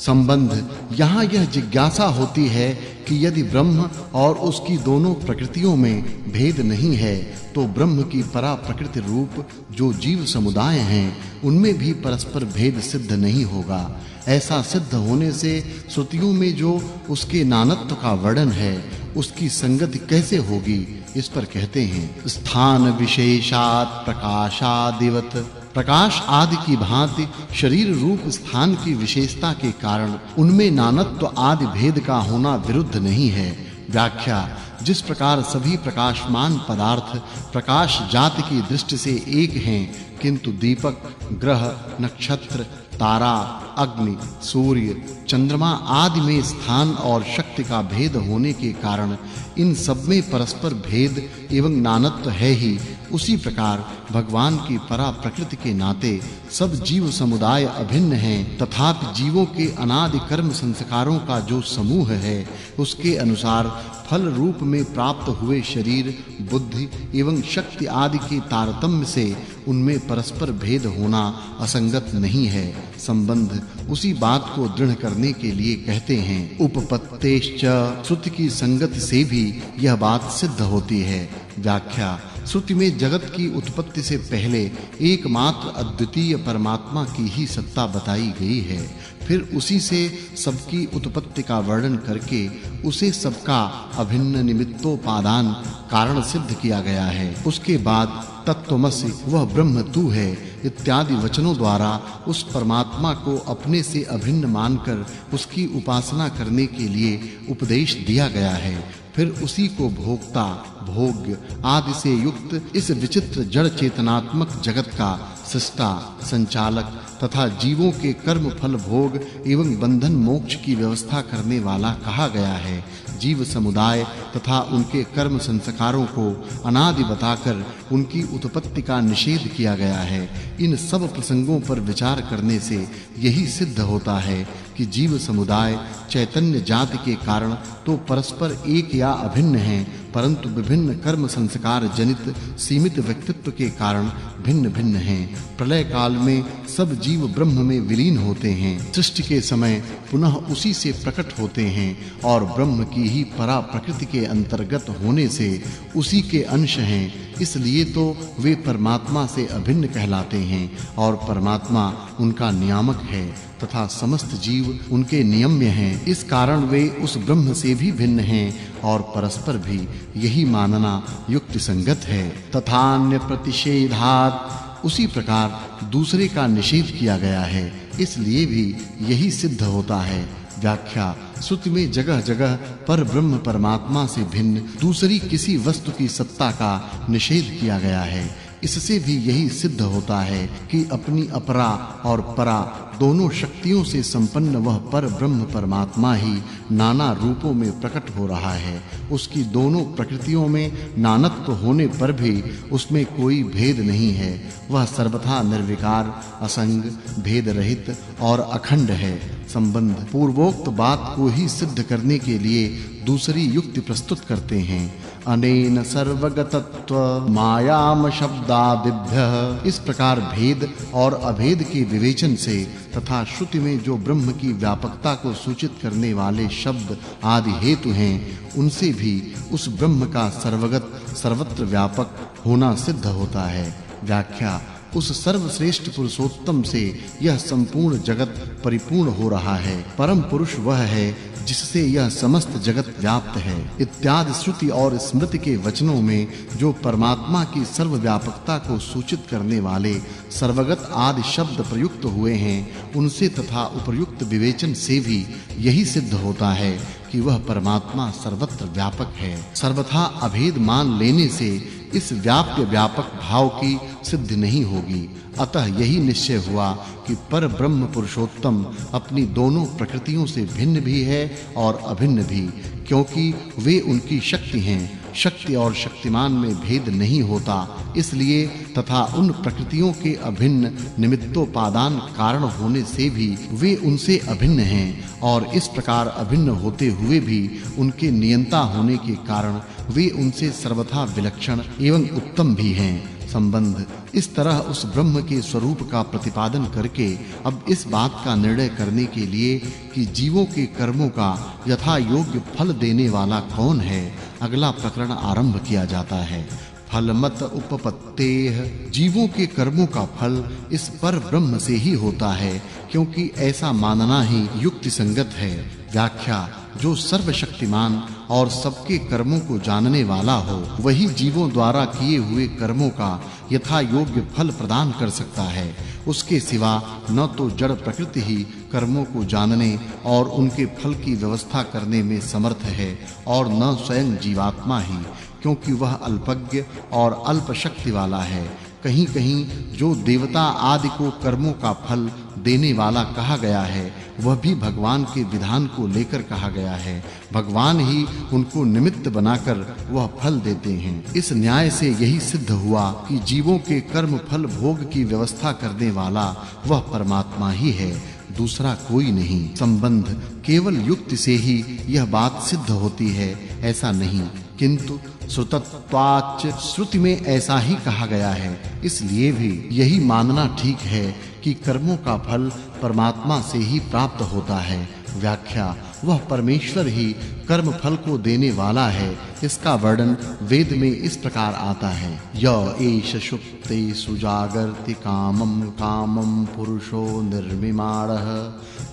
संबंध यहाँ यह जिज्ञासा होती है कि यदि ब्रह्म और उसकी दोनों प्रकृतियों में भेद नहीं है तो ब्रह्म की परा प्रकृति रूप जो जीव समुदाय हैं उनमें भी परस्पर भेद सिद्ध नहीं होगा। ऐसा सिद्ध होने से श्रुतियों में जो उसके नानत्व का वर्णन है उसकी संगति कैसे होगी, इस पर कहते हैं स्थान विशेषात् प्रकाशादिवत। प्रकाश आदि की भांति शरीर रूप स्थान की विशेषता के कारण उनमें नानत्व आदि भेद का होना विरुद्ध नहीं है। व्याख्या: जिस प्रकार सभी प्रकाशमान पदार्थ प्रकाश जाति की दृष्टि से एक हैं किंतु दीपक, ग्रह, नक्षत्र, तारा, अग्नि, सूर्य, चंद्रमा आदि में स्थान और शक्ति का भेद होने के कारण इन सब में परस्पर भेद एवं नानत्व है ही, उसी प्रकार भगवान की परा प्रकृति के नाते सब जीव समुदाय अभिन्न हैं। तथापि जीवों के अनादि कर्म संस्कारों का जो समूह है उसके अनुसार फल रूप में प्राप्त हुए शरीर, बुद्धि एवं शक्ति आदि के तारतम्य से उनमें परस्पर भेद होना असंगत नहीं है। संबंध उसी बात को दृढ़ करने के लिए कहते हैं उपपत्तेश्च। श्रुति की संगति से भी यह बात सिद्ध होती है। व्याख्या: श्रुति में जगत की उत्पत्ति से पहले एकमात्र अद्वितीय परमात्मा की ही सत्ता बताई गई है। फिर उसी से सबकी उत्पत्ति का वर्णन करके उसे सबका अभिन्न निमित्तोपादान कारण सिद्ध किया गया है। उसके बाद तत्त्वमसि वह ब्रह्म तू है इत्यादि वचनों द्वारा उस परमात्मा को अपने से अभिन्न मानकर उसकी उपासना करने के लिए उपदेश दिया गया है। फिर उसी को भोक्ता, भोग्य आदि से युक्त इस विचित्र जड़ चेतनात्मक जगत का सृष्टा, संचालक तथा जीवों के कर्म फल भोग एवं बंधन मोक्ष की व्यवस्था करने वाला कहा गया है। जीव समुदाय तथा उनके कर्म संस्कारों को अनादि बताकर उनकी उत्पत्ति का निषेध किया गया है। इन सब प्रसंगों पर विचार करने से यही सिद्ध होता है कि जीव समुदाय चैतन्य जाति के कारण तो परस्पर एक या अभिन्न हैं, परंतु विभिन्न कर्म संस्कार जनित सीमित व्यक्तित्व के कारण भिन्न-भिन्न हैं। प्रलय काल में सब जीव ब्रह्म में विलीन होते हैं। सृष्टि के समय पुनः उसी से प्रकट होते हैं और ब्रह्म की ही परा प्रकृति के अंतर्गत होने से उसी के अंश हैं। इसलिए तो वे परमात्मा से अभिन्न कहलाते हैं और परमात्मा उनका नियामक है तथा समस्त जीव उनके नियम्य हैं। इस कारण वे उस ब्रह्म से भी भिन्न हैं और परस्पर भी यही मानना युक्ति संगत है। तथान्य प्रतिषेधात् उसी प्रकार दूसरे का निषेध किया गया है, इसलिए भी यही सिद्ध होता है। व्याख्या: श्रुति में जगह-जगह पर ब्रह्म परमात्मा से भिन्न दूसरी किसी वस्तु की सत्ता का निषेध किया गया है। इससे भी यही सिद्ध होता है कि अपनी अपरा और परा दोनों शक्तियों से संपन्न वह पर ब्रह्म परमात्मा ही नाना रूपों में प्रकट हो रहा है। उसकी दोनों प्रकृतियों में नानत्व होने पर भी उसमें कोई भेद नहीं है। वह सर्वथा निर्विकार, असंग, भेद रहित और अखंड है। संबंध पूर्वोक्त बात को ही सिद्ध करने के लिए दूसरी युक्ति प्रस्तुत करते हैं। अनेन सर्वगतत्व मायाम शब्दादिभ्यः। इस प्रकार भेद और अभेद के विवेचन से तथा श्रुति में जो ब्रह्म की व्यापकता को सूचित करने वाले शब्द आदि हेतु हैं उनसे भी उस ब्रह्म का सर्वगत, सर्वत्र व्यापक होना सिद्ध होता है। व्याख्या: उस सर्वश्रेष्ठ पुरुषोत्तम से यह संपूर्ण जगत परिपूर्ण हो रहा है। परम पुरुष वह है जिससे यह समस्त जगत व्याप्त है। इत्यादि श्रुति और स्मृति के वचनों में जो परमात्मा की सर्वव्यापकता को सूचित करने वाले सर्वगत आदि शब्द प्रयुक्त हुए हैं उनसे तथा उपयुक्त विवेचन से भी यही सिद्ध होता है कि वह परमात्मा सर्वत्र व्यापक है। सर्वथा अभेद मान लेने से इस व्याप्य व्यापक भाव की सिद्धि नहीं होगी। अतः यही निश्चय हुआ कि पर ब्रह्म पुरुषोत्तम अपनी दोनों प्रकृतियों से भिन्न भी है और अभिन्न भी, क्योंकि वे उनकी शक्ति हैं शक्ति और शक्तिमान में भेद नहीं होता, इसलिए तथा उन प्रकृतियों के अभिन्न निमित्तोपादान कारण होने से भी वे उनसे अभिन्न हैं और इस प्रकार अभिन्न होते हुए भी उनके नियंता होने के कारण वे उनसे सर्वथा विलक्षण एवं उत्तम भी हैं। संबंध इस तरह उस ब्रह्म के स्वरूप का प्रतिपादन करके अब इस बात का निर्णय करने के लिए कि जीवों के कर्मों का यथा योग्य फल देने वाला कौन है, अगला प्रकरण आरंभ किया जाता है। फलमत उपपत्तेह, जीवों के कर्मों का फल इस पर ब्रह्म से ही होता है, क्योंकि ऐसा मानना ही युक्ति संगत है। व्याख्या जो सर्वशक्तिमान और सबके कर्मों को जानने वाला हो, वही जीवों द्वारा किए हुए कर्मों का यथा योग्य फल प्रदान कर सकता है। उसके सिवा न तो जड़ प्रकृति ही कर्मों को जानने और उनके फल की व्यवस्था करने में समर्थ है और न स्वयं जीवात्मा ही, क्योंकि वह अल्पज्ञ और अल्प शक्ति वाला है। कहीं-कहीं जो देवता आदि को कर्मों का फल देने वाला कहा गया है, वह भी भगवान के विधान को लेकर कहा गया है। भगवान ही उनको निमित्त बनाकर वह फल देते हैं। इस न्याय से यही सिद्ध हुआ कि जीवों के कर्म फल भोग की व्यवस्था करने वाला वह परमात्मा ही है, दूसरा कोई नहीं। संबंध केवल युक्ति से ही यह बात सिद्ध होती है ऐसा नहीं, किंतु श्रुतत्वाच्च, श्रुति में ऐसा ही कहा गया है, इसलिए भी यही मानना ठीक है कि कर्मों का फल परमात्मा से ही प्राप्त होता है। व्याख्या वह परमेश्वर ही कर्म फल को देने वाला है। इसका वर्णन वेद में इस प्रकार आता है, य एष सुप्ते सुजागर्ति कामं कामं पुरुषो निर्मिमाणः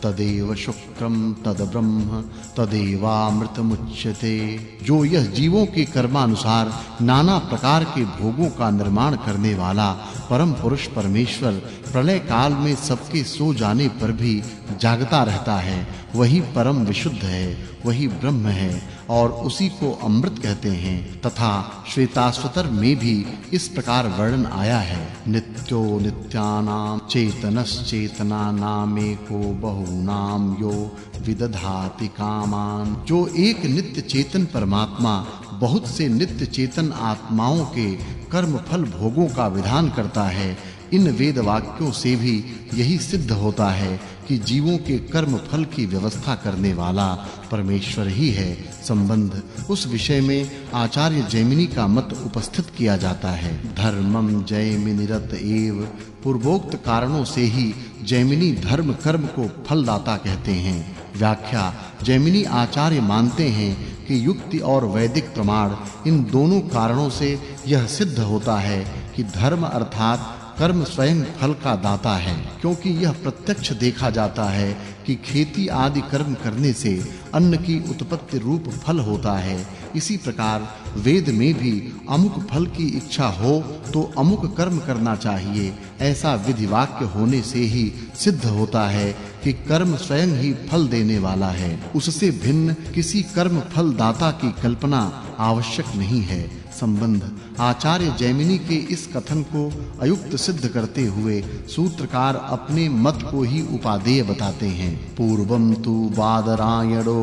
तदेव शुक्रम तद ब्रह्म तदेवामृतमुच्यते। जो यह जीवों के कर्मानुसार नाना प्रकार के भोगों का निर्माण करने वाला परम पुरुष परमेश्वर प्रलय काल में सबके सो जाने पर भी जागता रहता है, वही परम विशुद्ध है, वही ब्रह्म है और उसी को अमृत कहते हैं। तथा श्वेताश्वतर में भी इस प्रकार वर्णन आया है, नित्यो नित्यानां चेतनश्चेतना नामेको बहुनाम यो विदधाति कामान। जो एक नित्य चेतन परमात्मा बहुत से नित्य चेतन आत्माओं के कर्म फल भोगों का विधान करता है, इन वेद वाक्यों से भी यही सिद्ध होता है कि जीवों के कर्म फल की व्यवस्था करने वाला परमेश्वर ही है। संबंध उस विषय में आचार्य जैमिनी का मत उपस्थित किया जाता है। धर्मम जैमिनिरत एव, पूर्वोक्त कारणों से ही जैमिनी धर्म कर्म को फलदाता कहते हैं। व्याख्या जैमिनी आचार्य मानते हैं कि युक्ति और वैदिक प्रमाण इन दोनों कारणों से यह सिद्ध होता है कि धर्म अर्थात कर्म स्वयं फल का दाता है, क्योंकि यह प्रत्यक्ष देखा जाता है कि खेती आदि कर्म करने से अन्न की उत्पत्ति रूप फल होता है। इसी प्रकार वेद में भी अमुक फल की इच्छा हो तो अमुक कर्म करना चाहिए, ऐसा विधि वाक्य होने से ही सिद्ध होता है कि कर्म स्वयं ही फल देने वाला है। उससे भिन्न किसी कर्म फल दाता की कल्पना आवश्यक नहीं है। संबंध आचार्य जैमिनी के इस कथन को अयुक्त सिद्ध करते हुए सूत्रकार अपने मत को ही उपादेय बताते हैं। पूर्वम तु बादरायणो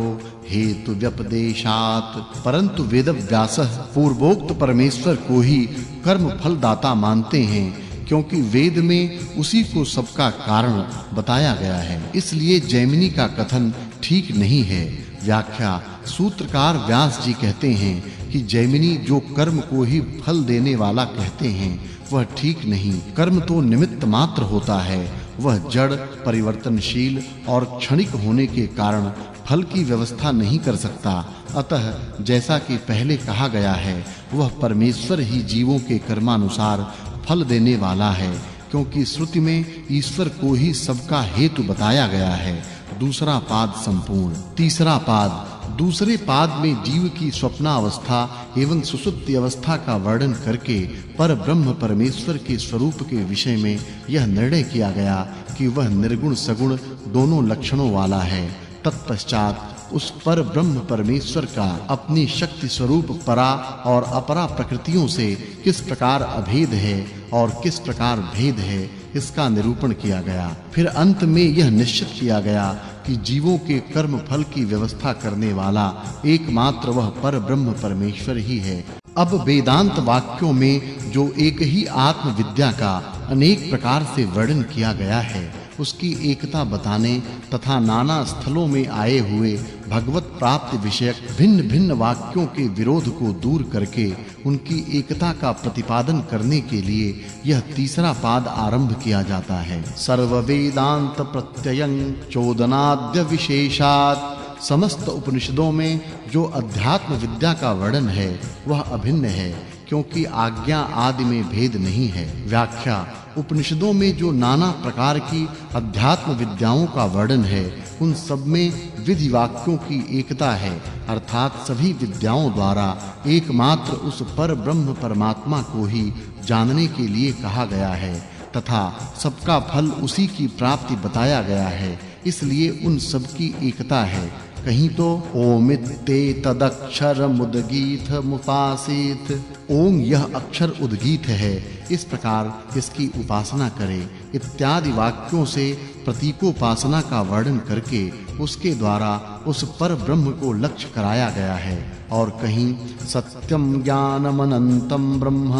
हेतु व्यपदेशात्, परंतु वेदव्यासः पूर्वोक्त परमेश्वर को ही कर्म फल दाता मानते हैं, क्योंकि वेद में उसी को सबका कारण बताया गया है, इसलिए जैमिनी का कथन ठीक नहीं है। व्याख्या सूत्रकार व्यास जी कहते हैं कि जैमिनी जो कर्म को ही फल देने वाला कहते हैं वह ठीक नहीं। कर्म तो निमित्त मात्र होता है, वह जड़ परिवर्तनशील और क्षणिक होने के कारण फल की व्यवस्था नहीं कर सकता। अतः जैसा कि पहले कहा गया है, वह परमेश्वर ही जीवों के कर्मानुसार फल देने वाला है, क्योंकि श्रुति में ईश्वर को ही सबका हेतु बताया गया है। दूसरा पाद संपूर्ण। तीसरा पाद दूसरे पाद में जीव की स्वप्नावस्था एवं सुषुप्ति अवस्था का वर्णन करके पर ब्रह्म परमेश्वर के स्वरूप के विषय में यह निर्णय किया गया कि वह निर्गुण सगुण दोनों लक्षणों वाला है। तत्पश्चात उस पर ब्रह्म परमेश्वर का अपनी शक्ति स्वरूप परा और अपरा प्रकृतियों से किस प्रकार अभेद है और किस प्रकार भेद है, इसका निरूपण किया गया। फिर अंत में यह निश्चित किया गया कि जीवों के कर्म फल की व्यवस्था करने वाला एकमात्र वह पर ब्रह्म परमेश्वर ही है। अब वेदांत वाक्यों में जो एक ही आत्म विद्या का अनेक प्रकार से वर्णन किया गया है, उसकी एकता बताने तथा नाना स्थलों में आए हुए भगवत प्राप्ति विषयक भिन्न-भिन्न वाक्यों के विरोध को दूर करके उनकी एकता का प्रतिपादन करने के लिए यह तीसरा पाद आरंभ किया जाता है। सर्व वेदांत प्रत्ययं चोदनाद्य विशेषात्। समस्त उपनिषदों में जो अध्यात्म विद्या का वर्णन है वह अभिन्न है, क्योंकि आज्ञा आदि में भेद नहीं है। व्याख्या उपनिषदों में जो नाना प्रकार की अध्यात्म विद्याओं का वर्णन है, उन सब में विधि वाक्यों की एकता है, अर्थात सभी विद्याओं द्वारा एकमात्र उस पर ब्रह्म परमात्मा को ही जानने के लिए कहा गया है तथा सबका फल उसी की प्राप्ति बताया गया है, इसलिए उन सब की एकता है। कहीं तो ओमित्ते तदक्षर मुदगीत मुपासित, ओम यह अक्षर उद्गीत है, इस प्रकार इसकी उपासना करें इत्यादि वाक्यों से प्रतीकोपासना का वर्णन करके उसके द्वारा उस पर ब्रह्म को लक्ष्य कराया गया है। और कहीं सत्यम ज्ञानम अनंतम ब्रह्म,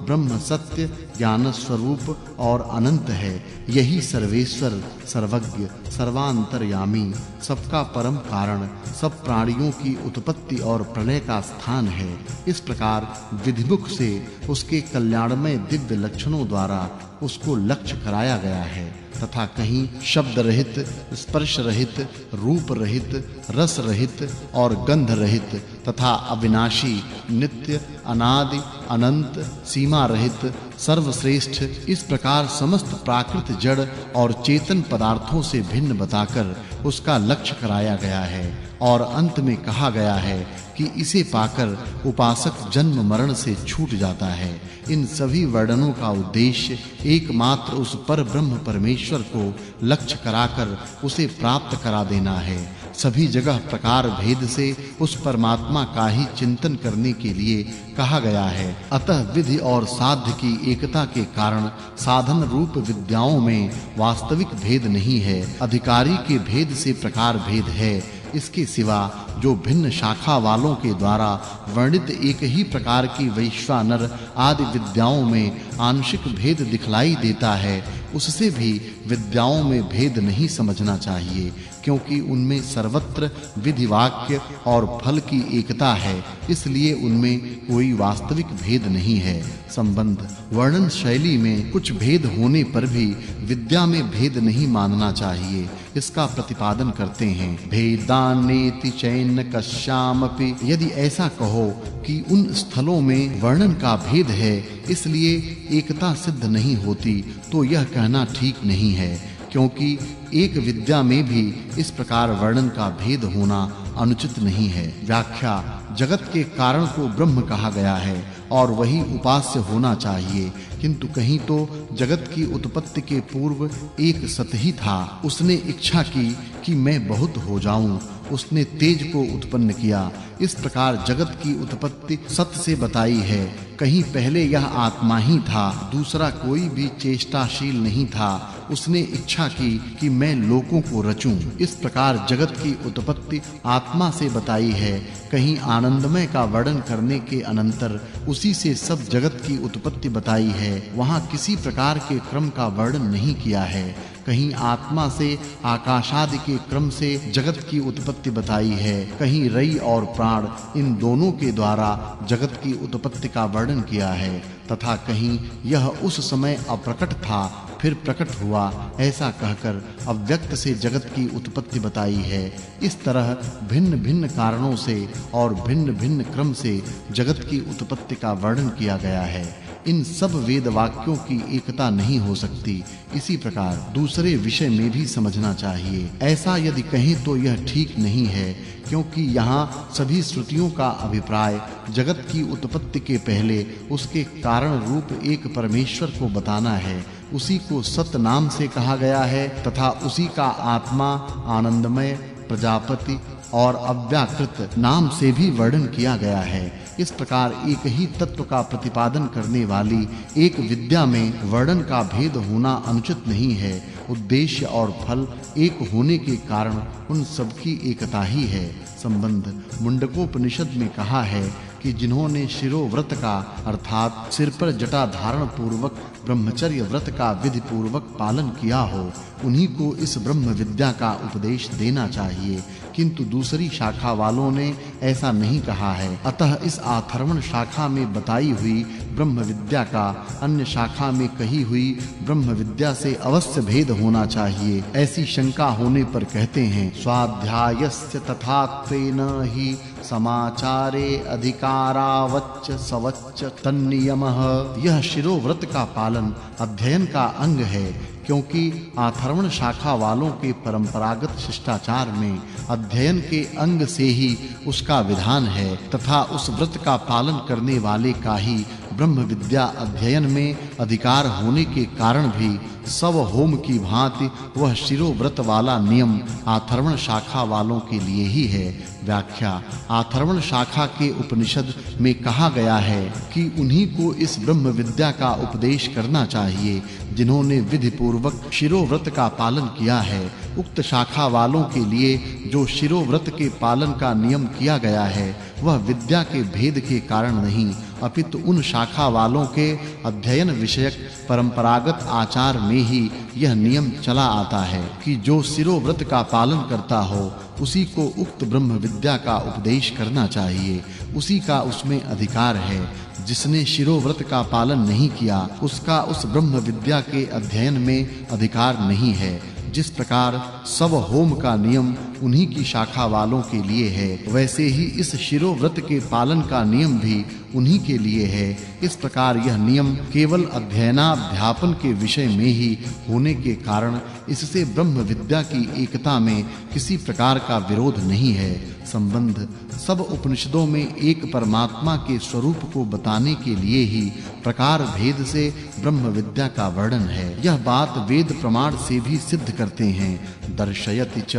ब्रह्म सत्य ज्ञान स्वरूप और अनंत है, यही सर्वेश्वर सर्वज्ञ सर्वांतर्यामी सबका परम कारण सब प्राणियों की उत्पत्ति और प्रलय का स्थान है। इस प्रकार विधिमुख से उसके कल्याणमय दिव्य लक्षणों द्वारा उसको लक्ष्य कराया गया है तथा कहीं शब्द रहित, स्पर्श रहित, रूप रहित, रस रहित और गंध रहित तथा अविनाशी, नित्य, अनादि, अनंत, सीमा रहित, सर्वश्रेष्ठ, इस प्रकार समस्त प्राकृत जड़ और चेतन पदार्थों से भिन्न बताकर उसका लक्ष्य कराया गया है। और अंत में कहा गया है कि इसे पाकर उपासक जन्म मरण से छूट जाता है। इन सभी वर्णनों का उद्देश्य एकमात्र उस पर ब्रह्म परमेश्वर को लक्ष्य कराकर उसे प्राप्त करा देना है। सभी जगह प्रकार भेद से उस परमात्मा का ही चिंतन करने के लिए कहा गया है। अतः विधि और साध्य की एकता के कारण साधन रूप विद्याओं में वास्तविक भेद नहीं है, अधिकारी के भेद से प्रकार भेद है। इसके सिवा जो भिन्न शाखा वालों के द्वारा वर्णित एक ही प्रकार की वैश्वानर आदि विद्याओं में आंशिक भेद दिखलाई देता है, उससे भी विद्याओं में भेद नहीं समझना चाहिए, क्योंकि उनमें सर्वत्र विधि वाक्य और फल की एकता है, इसलिए उनमें कोई वास्तविक भेद नहीं है। संबंध वर्णन शैली में कुछ भेद होने पर भी विद्या में भेद नहीं मानना चाहिए, इसका प्रतिपादन करते हैं। भेदानेति चैन कश्यामपि, यदि ऐसा कहो कि उन स्थलों में वर्णन का भेद है इसलिए एकता सिद्ध नहीं होती, तो यह कहना ठीक नहीं है, क्योंकि एक विद्या में भी इस प्रकार वर्णन का भेद होना अनुचित नहीं है। व्याख्या जगत के कारण को ब्रह्म कहा गया है और वही उपास्य होना चाहिए, किंतु कहीं तो जगत की उत्पत्ति के पूर्व एक सत ही था। उसने इच्छा की कि मैं बहुत हो जाऊं, उसने तेज को उत्पन्न किया। इस प्रकार जगत की उत्पत्ति सत से बताई है। कहीं पहले यह आत्मा ही था, दूसरा कोई भी चेष्टाशील नहीं था। उसने इच्छा की कि मैं लोकों को रचूं। इस प्रकार जगत की उत्पत्ति आत्मा से बताई है। कहीं आनंदमय का वर्णन करने के अनंतर उसी से सब जगत की उत्पत्ति बताई है, वहां किसी प्रकार के क्रम का वर्णन नहीं किया है। कहीं आत्मा से आकाशादि के क्रम से जगत की उत्पत्ति बताई है, कहीं रई और प्राण इन दोनों के द्वारा जगत की उत्पत्ति का वर्णन किया है, तथा कहीं यह उस समय अप्रकट था फिर प्रकट हुआ, ऐसा कहकर अव्यक्त से जगत की उत्पत्ति बताई है। इस तरह भिन्न-भिन्न कारणों से और भिन्न-भिन्न क्रम से जगत की उत्पत्ति का वर्णन किया गया है। इन सब वेद वाक्यों की एकता नहीं हो सकती। इसी प्रकार दूसरे विषय में भी समझना चाहिए। ऐसा यदि कहें तो यह ठीक नहीं है, क्योंकि यहाँ सभी श्रुतियों का अभिप्राय जगत की उत्पत्ति के पहले उसके कारण रूप एक परमेश्वर को बताना है। उसी को सत नाम से कहा गया है तथा उसी का आत्मा, आनंदमय, प्रजापति और अव्याकृत नाम से भी वर्णन किया गया है। इस प्रकार एक ही तत्व का प्रतिपादन करने वाली एक विद्या में वर्णन का भेद होना अनुचित नहीं है। उद्देश्य और फल एक होने के कारण उन सब की एकता ही है। संबंध मुंडकोपनिषद में कहा है कि जिन्होंने शिरोव्रत का अर्थात सिर पर जटा धारण पूर्वक ब्रह्मचर्य व्रत का विधि पूर्वक पालन किया हो, उन्हीं को इस ब्रह्म विद्या का उपदेश देना चाहिए। किंतु दूसरी शाखा वालों ने ऐसा नहीं कहा है। अतः इस आथर्वण शाखा में बताई हुई ब्रह्म विद्या का अन्य शाखा में कही हुई ब्रह्म विद्या से अवश्य भेद होना चाहिए। ऐसी शंका होने पर कहते हैं, स्वाध्यायस्य तथात्वेन हि समाचारे अधिकारावच्च सवच्च तन्नियमः। यह शिरोव्रत का पालन अध्ययन का अंग है, क्योंकि आथर्वण शाखा वालों के परंपरागत शिष्टाचार में अध्ययन के अंग से ही उसका विधान है तथा उस व्रत का पालन करने वाले का ही ब्रह्म विद्या अध्ययन में अधिकार होने के कारण भी सब होम की भांति वह शिरोव्रत वाला नियम आथर्वण शाखा वालों के लिए ही है। व्याख्या आथर्वण शाखा के उपनिषद में कहा गया है कि उन्हीं को इस ब्रह्म विद्या का उपदेश करना चाहिए जिन्होंने विधि पूर्वक शिरोव्रत का पालन किया है। उक्त शाखा वालों के लिए जो शिरोव्रत के पालन का नियम किया गया है वह विद्या के भेद के कारण नहीं, अपितु उन शाखा वालों के अध्ययन विषयक परंपरागत आचार में ही यह नियम चला आता है कि जो शिरोव्रत का पालन करता हो उसी को उक्त ब्रह्म विद्या का उपदेश करना चाहिए। उसी का उसमें अधिकार है। जिसने शिरोव्रत का पालन नहीं किया उसका उस ब्रह्म विद्या के अध्ययन में अधिकार नहीं है। जिस प्रकार सब होम का नियम उन्हीं की शाखा वालों के लिए है, वैसे ही इस शिरोव्रत के पालन का नियम भी उन्हीं के लिए है। इस प्रकार यह नियम केवल अध्ययनाध्यापन के विषय में ही होने के कारण इससे ब्रह्म विद्या की एकता में किसी प्रकार का विरोध नहीं है। संबंध सब उपनिषदों में एक परमात्मा के स्वरूप को बताने के लिए ही प्रकार भेद से ब्रह्म विद्या का वर्णन है। यह बात वेद प्रमाण से भी सिद्ध करते हैं। दर्शयति च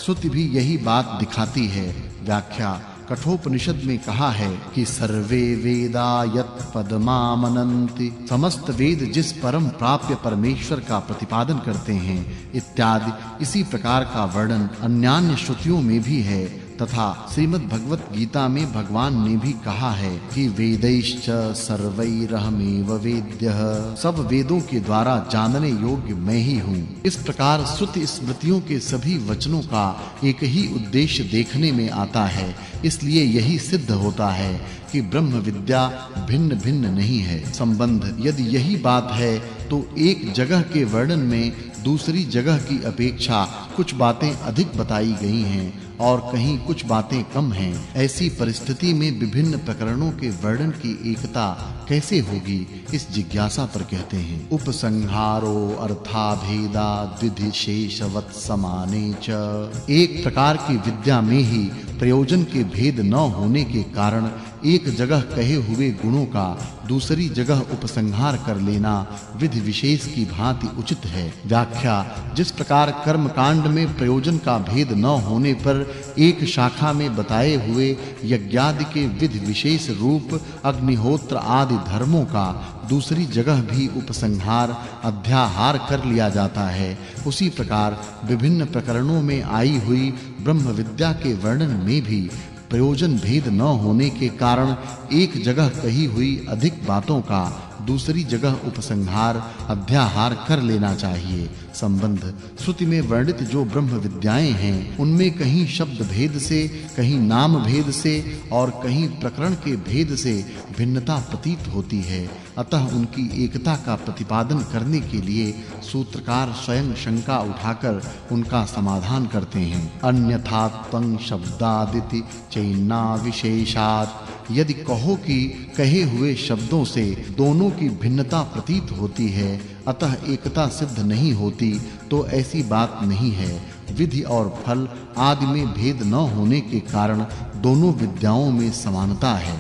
श्रुति भी यही बात दिखाती है। व्याख्या कठोपनिषद में कहा है कि सर्वे वेदा यत् पदमामनन्ति, समस्त वेद जिस परम प्राप्य परमेश्वर का प्रतिपादन करते हैं इत्यादि इसी प्रकार का वर्णन अन्यान्य श्रुतियों में भी है। तथा श्रीमद् भगवत गीता में भगवान ने भी कहा है कि वेदैश्च सर्वैरहमेव वेद्यः, सब वेदों के द्वारा जानने योग्य मैं ही हूँ। इस प्रकार श्रुति स्मृतियों के सभी वचनों का एक ही उद्देश्य देखने में आता है। इसलिए यही सिद्ध होता है कि ब्रह्म विद्या भिन्न भिन्न नहीं है। संबंध यदि यही बात है तो एक जगह के वर्णन में दूसरी जगह की अपेक्षा कुछ बातें अधिक बताई गई हैं और कहीं कुछ बातें कम हैं। ऐसी परिस्थिति में विभिन्न प्रकरणों के वर्णन की एकता कैसे होगी, इस जिज्ञासा पर कहते हैं उपसंहारो अर्थाभेदा द्विधिशेषवत् समाने च। एक प्रकार की विद्या में ही प्रयोजन के भेद न होने के कारण एक जगह कहे हुए गुणों का दूसरी जगह उपसंहार कर लेना विधि विशेष की भांति उचित है। व्याख्या जिस प्रकार कर्म कांड में प्रयोजन का भेद न होने पर एक शाखा में बताए हुए यज्ञादि के विधि विशेष रूप अग्निहोत्र आदि धर्मों का दूसरी जगह भी उपसंहार अध्याहार कर लिया जाता है, उसी प्रकार विभिन्न प्रकरणों में आई हुई ब्रह्म विद्या के वर्णन में भी प्रयोजन भेद न होने के कारण एक जगह कही हुई अधिक बातों का दूसरी जगह उपसंहार अध्याहार कर लेना चाहिए। संबंध श्रुति में वर्णित जो ब्रह्म विद्याएं हैं उनमें कहीं शब्द भेद से, कहीं नाम भेद से और कहीं प्रकरण के भेद से भिन्नता प्रतीत होती है। अतः उनकी एकता का प्रतिपादन करने के लिए सूत्रकार स्वयं शंका उठाकर उनका समाधान करते हैं। अन्यथा त्वं शब्दादिति चैन्ना विशेषात्, यदि कहो कि कहे हुए शब्दों से दोनों की भिन्नता प्रतीत होती है अतः एकता सिद्ध नहीं होती, तो ऐसी बात नहीं है। विधि और फल आदि में भेद न होने के कारण दोनों विद्याओं में समानता है।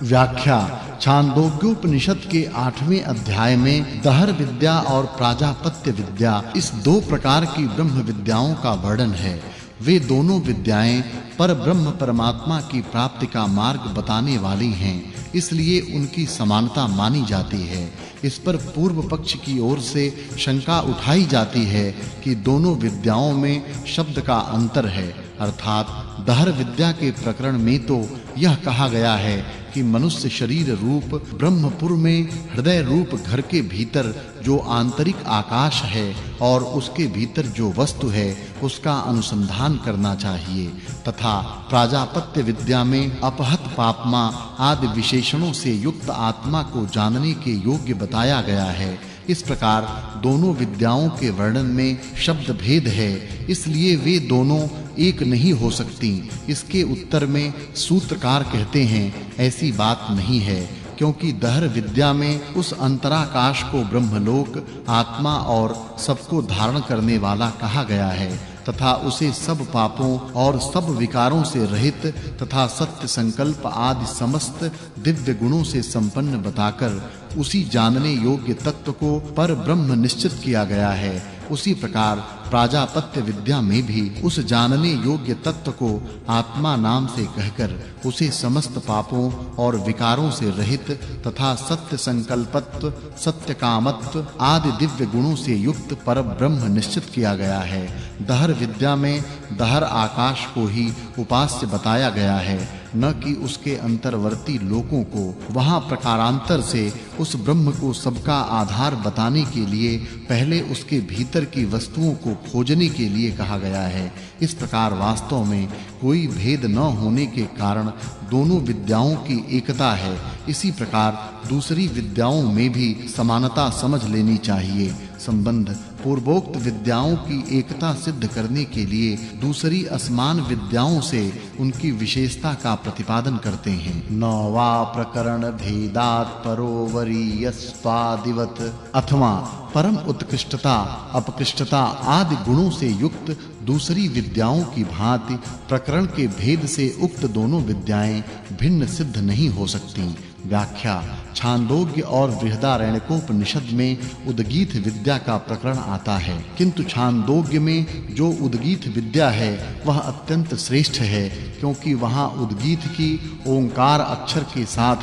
व्याख्या छांदोग्योपनिषद के 8वें अध्याय में दहर विद्या और प्राजापत्य विद्या इस दो प्रकार की ब्रह्म विद्याओं का वर्णन है। वे दोनों विद्याएं पर ब्रह्म परमात्मा की प्राप्ति का मार्ग बताने वाली हैं, इसलिए उनकी समानता मानी जाती है। इस पर पूर्व पक्ष की ओर से शंका उठाई जाती है कि दोनों विद्याओं में शब्द का अंतर है, अर्थात दहर विद्या के प्रकरण में तो यह कहा गया है कि मनुष्य शरीर रूप ब्रह्मपुर में हृदय रूप घर के भीतर जो आंतरिक आकाश है और उसके भीतर जो वस्तु है उसका अनुसंधान करना चाहिए, तथा प्राजापत्य विद्या में अपहत पापमा आदि विशेषणों से युक्त आत्मा को जानने के योग्य बताया गया है। इस प्रकार दोनों विद्याओं के वर्णन में शब्द भेद है, इसलिए वे दोनों एक नहीं हो सकती। इसके उत्तर में सूत्रकार कहते हैं ऐसी बात नहीं है, क्योंकि दहर विद्या में उस अंतराकाश को ब्रह्मलोक आत्मा और सबको धारण करने वाला कहा गया है, तथा उसे सब पापों और सब विकारों से रहित तथा सत्य संकल्प आदि समस्त दिव्य गुणों से संपन्न बताकर उसी जानने योग्य तत्व को पर ब्रह्म निश्चित किया गया है। उसी प्रकार प्राजापत्य विद्या में भी उस जानने योग्य तत्व को आत्मा नाम से कहकर उसे समस्त पापों और विकारों से रहित तथा सत्य संकल्पत्व सत्य कामत्व आदि दिव्य गुणों से युक्त पर ब्रह्म निश्चित किया गया है। दहर विद्या में दहर आकाश को ही उपास्य बताया गया है, न कि उसके अंतर्वर्ती लोकों को। वहां प्रकारांतर से उस ब्रह्म को सबका आधार बताने के लिए पहले उसके भीतर की वस्तुओं को खोजने के लिए कहा गया है। इस प्रकार वास्तव में कोई भेद न होने के कारण दोनों विद्याओं की एकता है। इसी प्रकार दूसरी विद्याओं में भी समानता समझ लेनी चाहिए। संबंध पूर्वोक्त विद्याओं की एकता सिद्ध करने के लिए दूसरी असमान विद्याओं से उनकी विशेषता का प्रतिपादन करते हैं। नवा प्रकरण भेदात् परोवरीयस्वादिवत, अथवा परम उत्कृष्टता अपकृष्टता आदि गुणों से युक्त दूसरी विद्याओं की भांति प्रकरण के भेद से उक्त दोनों विद्याएं भिन्न सिद्ध नहीं हो सकती। व्याख्या छांदोग्य और बृहदारण्यकोपनिषद में उद्गीत विद्या का प्रकरण आता है, किंतु छांदोग्य में जो उद्गीत विद्या है वह अत्यंत श्रेष्ठ है, क्योंकि वहां उद्गीत की ओंकार अक्षर के साथ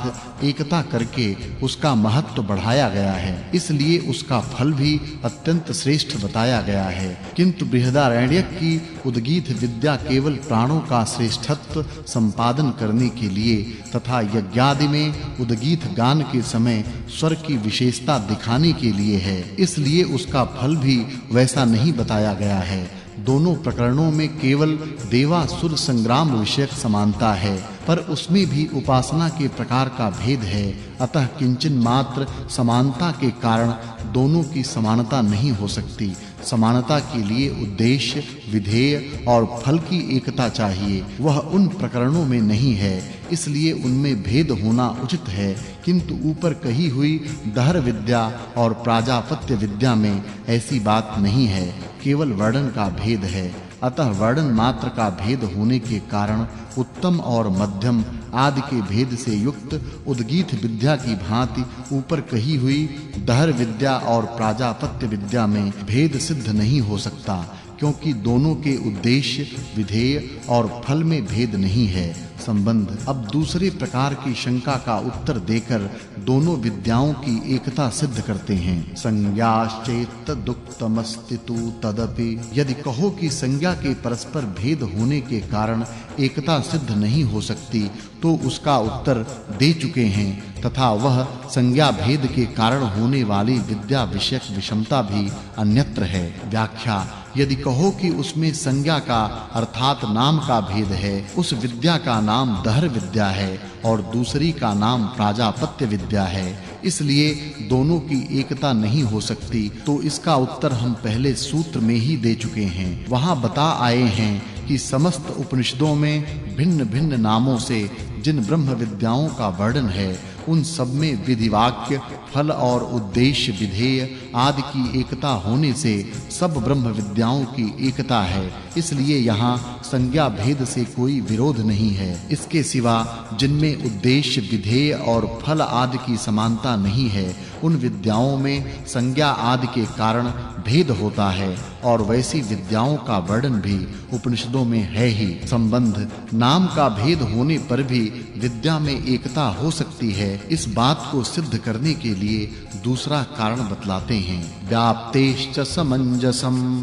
एकता करके उसका महत्व बढ़ाया गया है, इसलिए उसका फल भी अत्यंत श्रेष्ठ बताया गया है। किंतु बृहदारण्यक की उद्गीत विद्या केवल प्राणों का श्रेष्ठत्व संपादन करने के लिए तथा यज्ञादि में उद्गीत गान के समय स्वर की विशेषता दिखाने के लिए है, इसलिए उसका फल भी वैसा नहीं बताया गया है। दोनों प्रकरणों में केवल देवासुर संग्राम विषयक समानता है, पर उसमें भी उपासना के प्रकार का भेद है। अतः किंचन मात्र समानता के कारण दोनों की समानता नहीं हो सकती। समानता के लिए उद्देश्य, विधेय और फल की एकता चाहिए, वह उन प्रकरणों में नहीं है, इसलिए उनमें भेद होना उचित है। किंतु ऊपर कही हुई दहर विद्या और प्राजापत्य विद्या में ऐसी बात नहीं है, केवल वर्णन का भेद है। अतः वर्णन मात्र का भेद होने के कारण उत्तम और मध्यम आदि के भेद से युक्त उद्गीत विद्या की भांति ऊपर कही हुई दहर विद्या और प्राजापत्य विद्या में भेद सिद्ध नहीं हो सकता, क्योंकि दोनों के उद्देश्य, विधेय और फल में भेद नहीं है। संबंध अब दूसरे प्रकार की शंका का उत्तर देकर दोनों विद्याओं की एकता सिद्ध करते हैं। संज्ञाश्चेत दुक्तमस्तितु तदपि, यदि कहो कि संज्ञा के परस्पर भेद होने के कारण एकता सिद्ध नहीं हो सकती, तो उसका उत्तर दे चुके हैं, तथा वह संज्ञा भेद के कारण होने वाली विद्या विषयक विषमता भी अन्यत्र है। व्याख्या यदि कहो कि उसमें संज्ञा का अर्थात नाम का भेद है, उस विद्या का नाम दहर विद्या है और दूसरी का नाम प्राजापत्य विद्या है, इसलिए दोनों की एकता नहीं हो सकती, तो इसका उत्तर हम पहले सूत्र में ही दे चुके हैं। वहां बता आए हैं कि समस्त उपनिषदों में भिन्न-भिन्न नामों से जिन ब्रह्म विद्याओं का वर्णन है, उन सब में विधि वाक्य, फल और उद्देश्य, विधेय आदि की एकता होने से सब ब्रह्म विद्याओं की एकता है, इसलिए यहाँ संज्ञा भेद से कोई विरोध नहीं है। इसके सिवा जिनमें उद्देश्य, विधेय और फल आदि की समानता नहीं है, उन विद्याओं में संज्ञा आदि के कारण भेद होता है और वैसी विद्याओं का वर्णन भी उपनिषदों में है ही। संबंध नाम का भेद होने पर भी विद्या में एकता हो सकती है, इस बात को सिद्ध करने के लिए दूसरा कारण बतलाते हैं। व्याप्तेश्च समंजसम,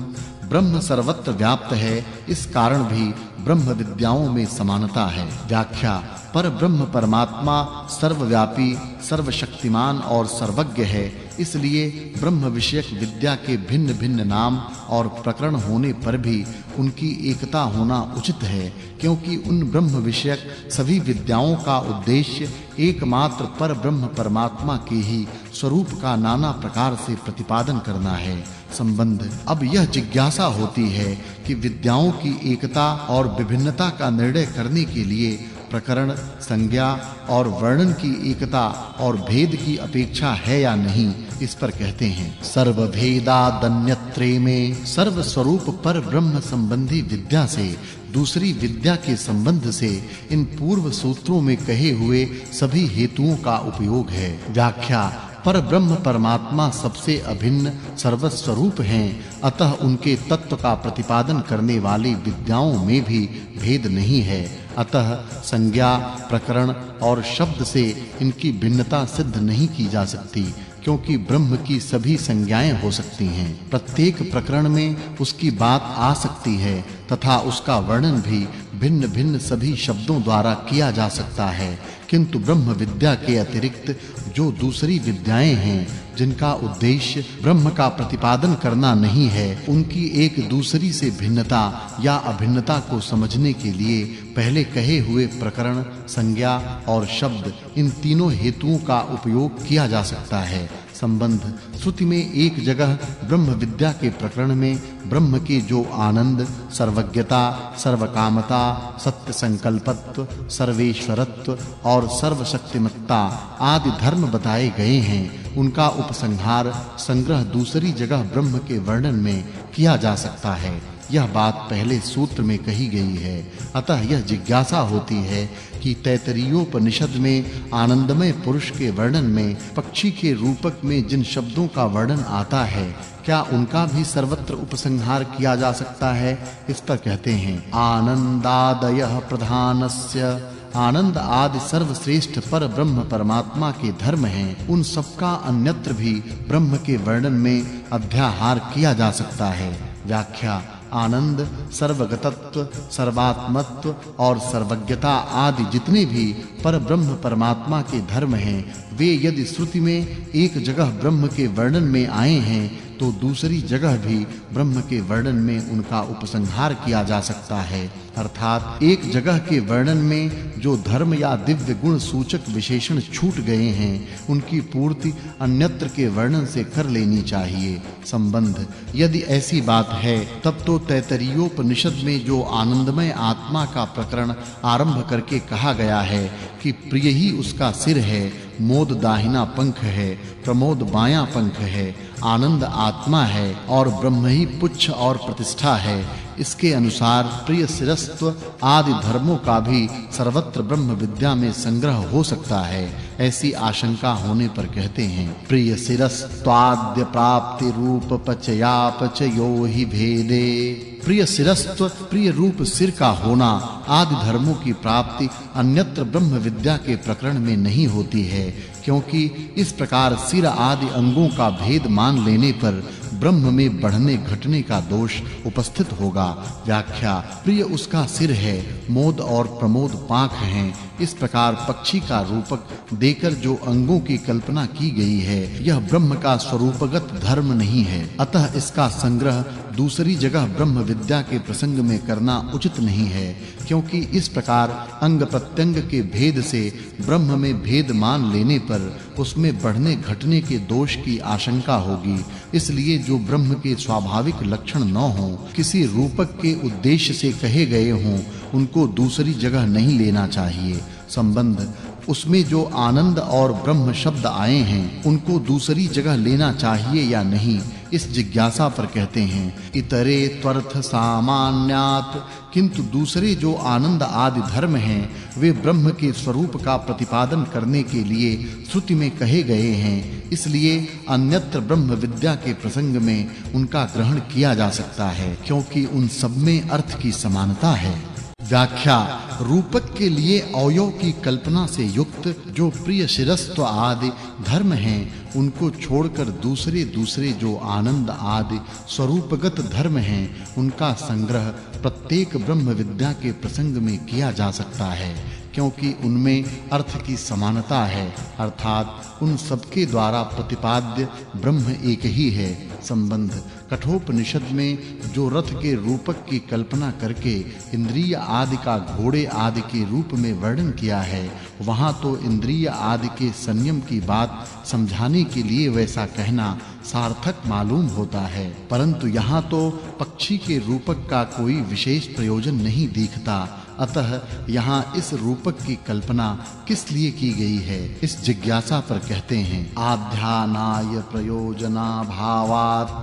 ब्रह्म सर्वत्र व्याप्त है, इस कारण भी ब्रह्म विद्याओं में समानता है। व्याख्या पर ब्रह्म परमात्मा सर्वव्यापी, सर्वशक्तिमान और सर्वज्ञ है, इसलिए ब्रह्म विषयक विद्या के भिन्न-भिन्न नाम और प्रकरण होने पर भी उनकी एकता होना उचित है, क्योंकि उन ब्रह्म विषयक सभी विद्याओं का उद्देश्य एकमात्र पर ब्रह्म परमात्मा के ही स्वरूप का नाना प्रकार से प्रतिपादन करना है। संबंध अब यह जिज्ञासा होती है कि विद्याओं की एकता और विभिन्नता का निर्णय करने के लिए प्रकरण, संज्ञा और वर्णन की एकता और भेद की अपेक्षा है या नहीं, इस पर कहते हैं सर्वभेदादन्यत्रे में, सर्व स्वरूप पर ब्रह्म संबंधी विद्या से दूसरी विद्या के संबंध से इन पूर्व सूत्रों में कहे हुए सभी हेतुओं का उपयोग है। व्याख्या पर ब्रह्म परमात्मा सबसे अभिन्न सर्वस्वरूप हैं, अतः उनके तत्व का प्रतिपादन करने वाली विद्याओं में भी भेद नहीं है। अतः संज्ञा, प्रकरण और शब्द से इनकी भिन्नता सिद्ध नहीं की जा सकती, क्योंकि ब्रह्म की सभी संज्ञाएं हो सकती हैं। प्रत्येक प्रकरण में उसकी बात आ सकती है तथा उसका वर्णन भी भिन्न-भिन्न सभी शब्दों द्वारा किया जा सकता है, किंतु ब्रह्म विद्या के अतिरिक्त जो दूसरी विद्याएं हैं, जिनका उद्देश्य ब्रह्म का प्रतिपादन करना नहीं है, उनकी एक दूसरी से भिन्नता या अभिन्नता को समझने के लिए पहले कहे हुए प्रकरण, संज्ञा और शब्द, इन तीनों हेतुओं का उपयोग किया जा सकता है। संबंध श्रुति में एक जगह ब्रह्म विद्या के प्रकरण में ब्रह्म के जो आनंद, सर्वज्ञता, सर्वकामता, सत्य संकल्पत्व, सर्वेश्वरत्व और सर्वशक्तिमत्ता आदि धर्म बताए गए हैं, उनका उपसंहार संग्रह दूसरी जगह ब्रह्म के वर्णन में किया जा सकता है। यह बात पहले सूत्र में कही गई है। अतः यह जिज्ञासा होती है कि तैत्तरीयोपनिषद में आनंदमय पुरुष के वर्णन में पक्षी के रूपक में जिन शब्दों का वर्णन आता है, क्या उनका भी सर्वत्र उपसंहार किया जा सकता है? इस पर कहते हैं आनंदादयः प्रधानस्य, आनंद आदि सर्वश्रेष्ठ पर ब्रह्म परमात्मा के धर्म हैं, उन सबका अन्यत्र भी ब्रह्म के वर्णन में अध्याहार किया जा सकता है। व्याख्या आनंद, सर्वगतत्व, सर्वात्मत्व और सर्वज्ञता आदि जितने भी पर ब्रह्म परमात्मा के धर्म हैं, वे यदि श्रुति में एक जगह ब्रह्म के वर्णन में आए हैं, तो दूसरी जगह भी ब्रह्म के वर्णन में उनका उपसंहार किया जा सकता है। अर्थात एक जगह के वर्णन में जो धर्म या दिव्य गुण सूचक विशेषण छूट गए हैं, उनकी पूर्ति अन्यत्र के वर्णन से कर लेनी चाहिए। संबंध यदि ऐसी बात है, तब तो तैत्तरीयोपनिषद में जो आनंदमय आत्मा का प्रकरण आरंभ करके कहा गया है कि प्रिय ही उसका सिर है, मोद दाहिना पंख है, प्रमोद बायां पंख है, आनंद आत्मा है और ब्रह्म ही पुच्छ और प्रतिष्ठा है, इसके अनुसार प्रिय शिरस्त्व आदि धर्मों का भी सर्वत्र ब्रह्म विद्या में संग्रह हो सकता है। ऐसी आशंका होने पर कहते हैं प्रिय शिरस्त्वाद्य प्राप्ति रूप पचयापचयो हि भेदे। प्रिय शिरस्त्व, प्रिय रूप सिर का होना आदि धर्मों की प्राप्ति अन्यत्र ब्रह्म विद्या के प्रकरण में नहीं होती है, क्योंकि इस प्रकार सिर आदि अंगों का भेद मान लेने पर ब्रह्म में बढ़ने घटने का दोष उपस्थित होगा। व्याख्या प्रिय उसका सिर है, मोद और प्रमोद पांख हैं। इस प्रकार पक्षी का रूपक देकर जो अंगों की कल्पना की गई है, यह ब्रह्म का स्वरूपगत धर्म नहीं है। अतः इसका संग्रह दूसरी जगह ब्रह्म विद्या के प्रसंग में करना उचित नहीं है, क्योंकि इस प्रकार अंग प्रत्यंग के भेद से ब्रह्म में भेद मान लेने पर उसमें बढ़ने घटने के दोष की आशंका होगी। इसलिए जो ब्रह्म के स्वाभाविक लक्षण न हों, किसी रूपक के उद्देश्य से कहे गए हों, उनको दूसरी जगह नहीं लेना चाहिए। संबंध उसमें जो आनंद और ब्रह्म शब्द आए हैं उनको दूसरी जगह लेना चाहिए या नहीं, इस जिज्ञासा पर कहते हैं इतरे त्वर्थ सामान्यात्, किंतु दूसरे जो आनंद आदि धर्म हैं वे ब्रह्म के स्वरूप का प्रतिपादन करने के लिए श्रुति में कहे गए हैं, इसलिए अन्यत्र ब्रह्म विद्या के प्रसंग में उनका ग्रहण किया जा सकता है, क्योंकि उन सब में अर्थ की समानता है। व्याख्या रूपक के लिए अवयव की कल्पना से युक्त जो प्रिय शिरस्त्व आदि धर्म हैं उनको छोड़कर दूसरे जो आनंद आदि स्वरूपगत धर्म हैं उनका संग्रह प्रत्येक ब्रह्म विद्या के प्रसंग में किया जा सकता है, क्योंकि उनमें अर्थ की समानता है, अर्थात उन सबके द्वारा प्रतिपाद्य ब्रह्म एक ही है। संबंध कठोपनिषद में जो रथ के रूपक की कल्पना करके इंद्रिय आदि का घोड़े आदि के रूप में वर्णन किया है, वहां तो इंद्रिय आदि के संयम की बात समझाने के लिए वैसा कहना सार्थक मालूम होता है, परंतु यहाँ तो पक्षी के रूपक का कोई विशेष प्रयोजन नहीं दिखता। अतः यहाँ इस रूपक की कल्पना किस लिए की गई है, इस जिज्ञासा पर कहते हैं आध्यानाय प्रयोजना भावात्,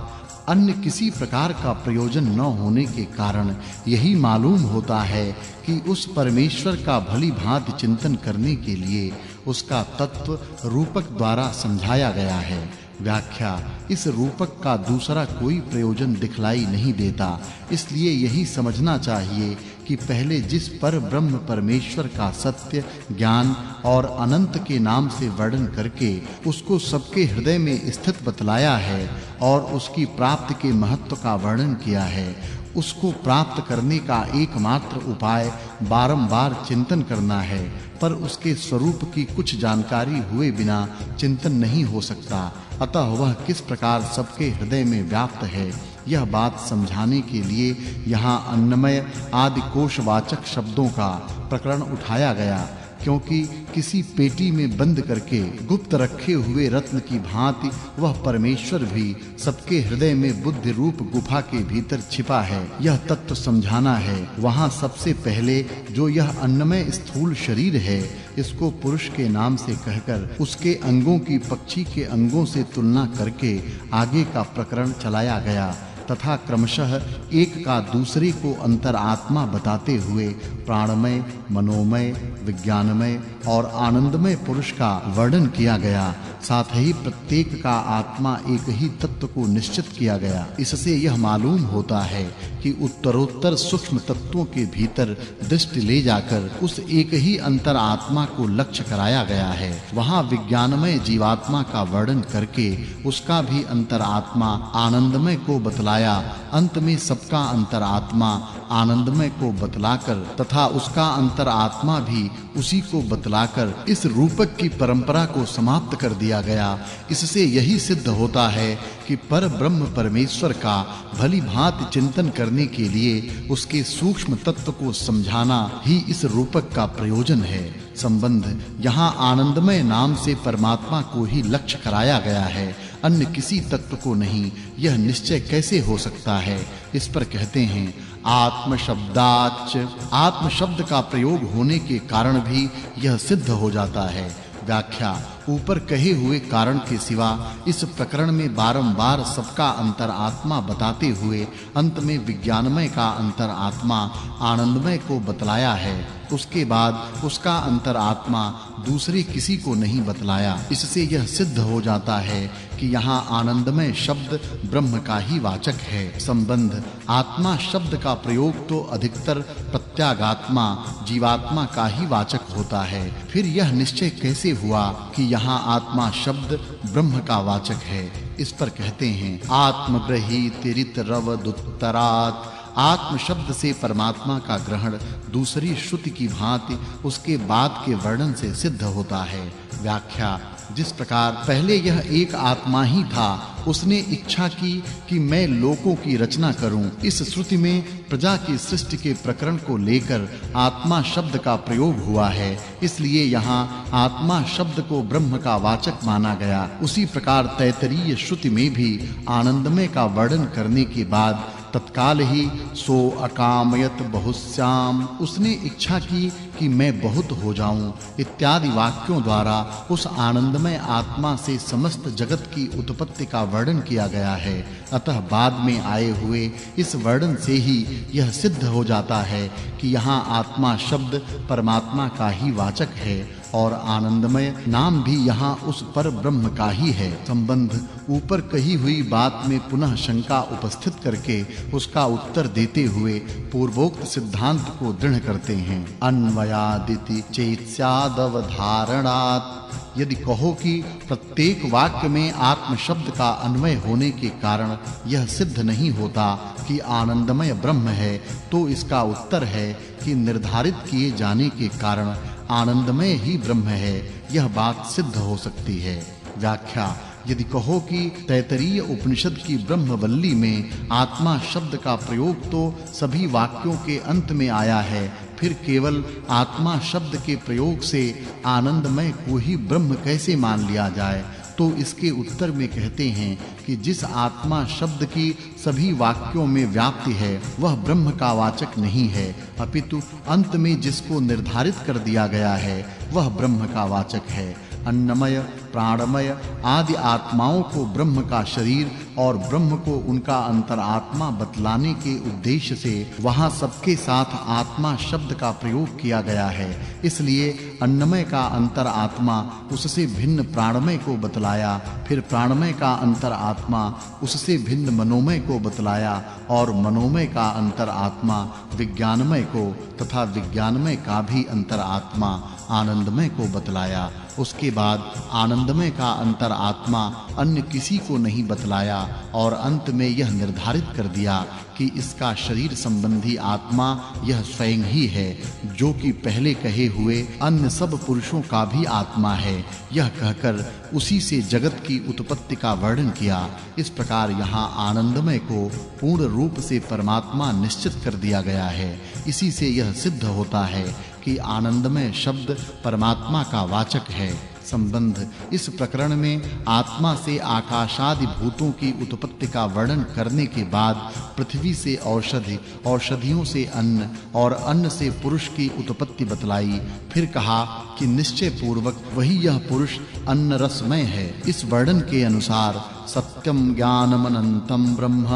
अन्य किसी प्रकार का प्रयोजन न होने के कारण यही मालूम होता है कि उस परमेश्वर का भली भांति चिंतन करने के लिए उसका तत्व रूपक द्वारा समझाया गया है। व्याख्या इस रूपक का दूसरा कोई प्रयोजन दिखलाई नहीं देता, इसलिए यही समझना चाहिए कि पहले जिस पर ब्रह्म परमेश्वर का सत्य ज्ञान और अनंत के नाम से वर्णन करके उसको सबके हृदय में स्थित बतलाया है और उसकी प्राप्ति के महत्व का वर्णन किया है, उसको प्राप्त करने का एकमात्र उपाय बारंबार चिंतन करना है, पर उसके स्वरूप की कुछ जानकारी हुए बिना चिंतन नहीं हो सकता। अतः वह किस प्रकार सबके हृदय में व्याप्त है यह बात समझाने के लिए यहाँ अन्नमय आदि कोशवाचक शब्दों का प्रकरण उठाया गया, क्योंकि किसी पेटी में बंद करके गुप्त रखे हुए रत्न की भांति वह परमेश्वर भी सबके हृदय में बुद्धि रूप गुफा के भीतर छिपा है, यह तत्व समझाना है। वहां सबसे पहले जो यह अन्नमय स्थूल शरीर है इसको पुरुष के नाम से कहकर उसके अंगों की पक्षी के अंगों से तुलना करके आगे का प्रकरण चलाया गया तथा क्रमशः एक का दूसरे को अंतरात्मा बताते हुए प्राणमय, मनोमय, विज्ञानमय और आनंदमय पुरुष का वर्णन किया गया। साथ ही प्रत्येक का आत्मा एक ही तत्व को निश्चित किया गया। इससे यह मालूम होता है कि उत्तरोत्तर सूक्ष्म तत्वों के भीतर दृष्टि ले जाकर उस एक ही अंतरात्मा को लक्ष्य कराया गया है। वहां विज्ञानमय जीवात्मा का वर्णन करके उसका भी अंतरात्मा आनंदमय को बतलाया। अंत में सबका अंतरात्मा आनंदमय को बतलाकर तथा उसका अंतरात्मा भी उसी को बतलाकर इस रूपक की परंपरा को समाप्त कर दिया गया। इससे यही सिद्ध होता है कि पर ब्रह्म परमेश्वर का भली भांति चिंतन करने के लिए उसके सूक्ष्म तत्व को समझाना ही इस रूपक का प्रयोजन है। संबंध यहाँ आनंदमय नाम से परमात्मा को ही लक्ष्य कराया गया है, अन्य किसी तत्व को नहीं। यह निश्चय कैसे हो सकता है, इस पर कहते हैं आत्म शब्दाच, आत्म शब्द का प्रयोग होने के कारण भी यह सिद्ध हो जाता है। व्याख्या ऊपर कहे हुए कारण के सिवा इस प्रकरण में बारंबार सबका अंतरात्मा बताते हुए अंत में विज्ञानमय का अंतरात्मा आनंदमय को बतलाया है। उसके बाद उसका अंतरात्मा दूसरे किसी को नहीं बतलाया। इससे यह सिद्ध हो जाता है कि यहाँ आनंदमय शब्द ब्रह्म का ही वाचक है। संबंध आत्मा शब्द का प्रयोग तो अधिकतर प्रत्यागात्मा जीवात्मा का ही वाचक होता है। फिर यह निश्चय कैसे हुआ कि यहाँ आत्मा शब्द ब्रह्म का वाचक है, इस पर कहते हैं आत्मग्रहीतिरित रवदुत्तरात्। आत्म शब्द से परमात्मा का ग्रहण दूसरी श्रुति की भांति उसके बाद के वर्णन से सिद्ध होता है। व्याख्या जिस प्रकार पहले यह एक आत्मा ही था, उसने इच्छा की कि मैं लोकों की रचना करूं। इस श्रुति में प्रजा की सृष्टि के प्रकरण को लेकर आत्मा शब्द का प्रयोग हुआ है, इसलिए यहाँ आत्मा शब्द को ब्रह्म का वाचक माना गया। उसी प्रकार तैत्तरीय श्रुति में भी आनंदमय का वर्णन करने के बाद तत्काल ही सो अकामयत बहुश्याम, उसने इच्छा की कि मैं बहुत हो जाऊं इत्यादि वाक्यों द्वारा उस आनंदमय आत्मा से समस्त जगत की उत्पत्ति का वर्णन किया गया है। अतः बाद में आए हुए इस वर्णन से ही यह सिद्ध हो जाता है कि यहाँ आत्मा शब्द परमात्मा का ही वाचक है और आनंदमय नाम भी यहाँ उस पर ब्रह्म का ही है। संबंध ऊपर कही हुई बात में पुनः शंका उपस्थित करके उसका उत्तर देते हुए पूर्वोक्त सिद्धांत को दृढ़ करते हैं। अन्वयादिति चेत्स्यादवधारणात्, यदि कहो कि प्रत्येक वाक्य में आत्म शब्द का अन्वय होने के कारण यह सिद्ध नहीं होता कि आनंदमय ब्रह्म है, तो इसका उत्तर है कि निर्धारित किए जाने के कारण आनंदमय ही ब्रह्म है, यह बात सिद्ध हो सकती है। व्याख्या, यदि कहो कि तैत्तरीय उपनिषद की ब्रह्मवल्ली में आत्मा शब्द का प्रयोग तो सभी वाक्यों के अंत में आया है, फिर केवल आत्मा शब्द के प्रयोग से आनंदमय को ही ब्रह्म कैसे मान लिया जाए, तो इसके उत्तर में कहते हैं कि जिस आत्मा शब्द की सभी वाक्यों में व्याप्ति है वह ब्रह्म का वाचक नहीं है, अपितु अंत में जिसको निर्धारित कर दिया गया है वह ब्रह्म का वाचक है। अन्नमय, प्राणमय आदि आत्माओं को ब्रह्म का शरीर और ब्रह्म को उनका अंतरात्मा बतलाने के उद्देश्य से वहां सबके साथ आत्मा शब्द का प्रयोग किया गया है। इसलिए अन्नमय का अंतरात्मा उससे भिन्न प्राणमय को बतलाया, फिर प्राणमय का अंतरात्मा उससे भिन्न मनोमय को बतलाया और मनोमय का अंतरात्मा विज्ञानमय को तथा विज्ञानमय का भी अंतरात्मा आनंदमय को बतलाया। उसके बाद आनंदमय का अंतरात्मा अन्य किसी को नहीं बतलाया और अंत में यह निर्धारित कर दिया कि इसका शरीर संबंधी आत्मा यह स्वयं ही है, जो कि पहले कहे हुए अन्य सब पुरुषों का भी आत्मा है। यह कहकर उसी से जगत की उत्पत्ति का वर्णन किया। इस प्रकार यहाँ आनंदमय को पूर्ण रूप से परमात्मा निश्चित कर दिया गया है। इसी से यह सिद्ध होता है कि आनंदमय शब्द परमात्मा का वाचक है। संबंध, इस प्रकरण में आत्मा से आकाशादि भूतों की उत्पत्ति का वर्णन करने के बाद पृथ्वी से औषधि, औषधियों से अन्न और अन्न से पुरुष की उत्पत्ति बतलाई। फिर कहा कि निश्चय पूर्वक वही यह पुरुष अन्न रसमय है। इस वर्णन के अनुसार सत्यम ज्ञानमनंतम ब्रह्म,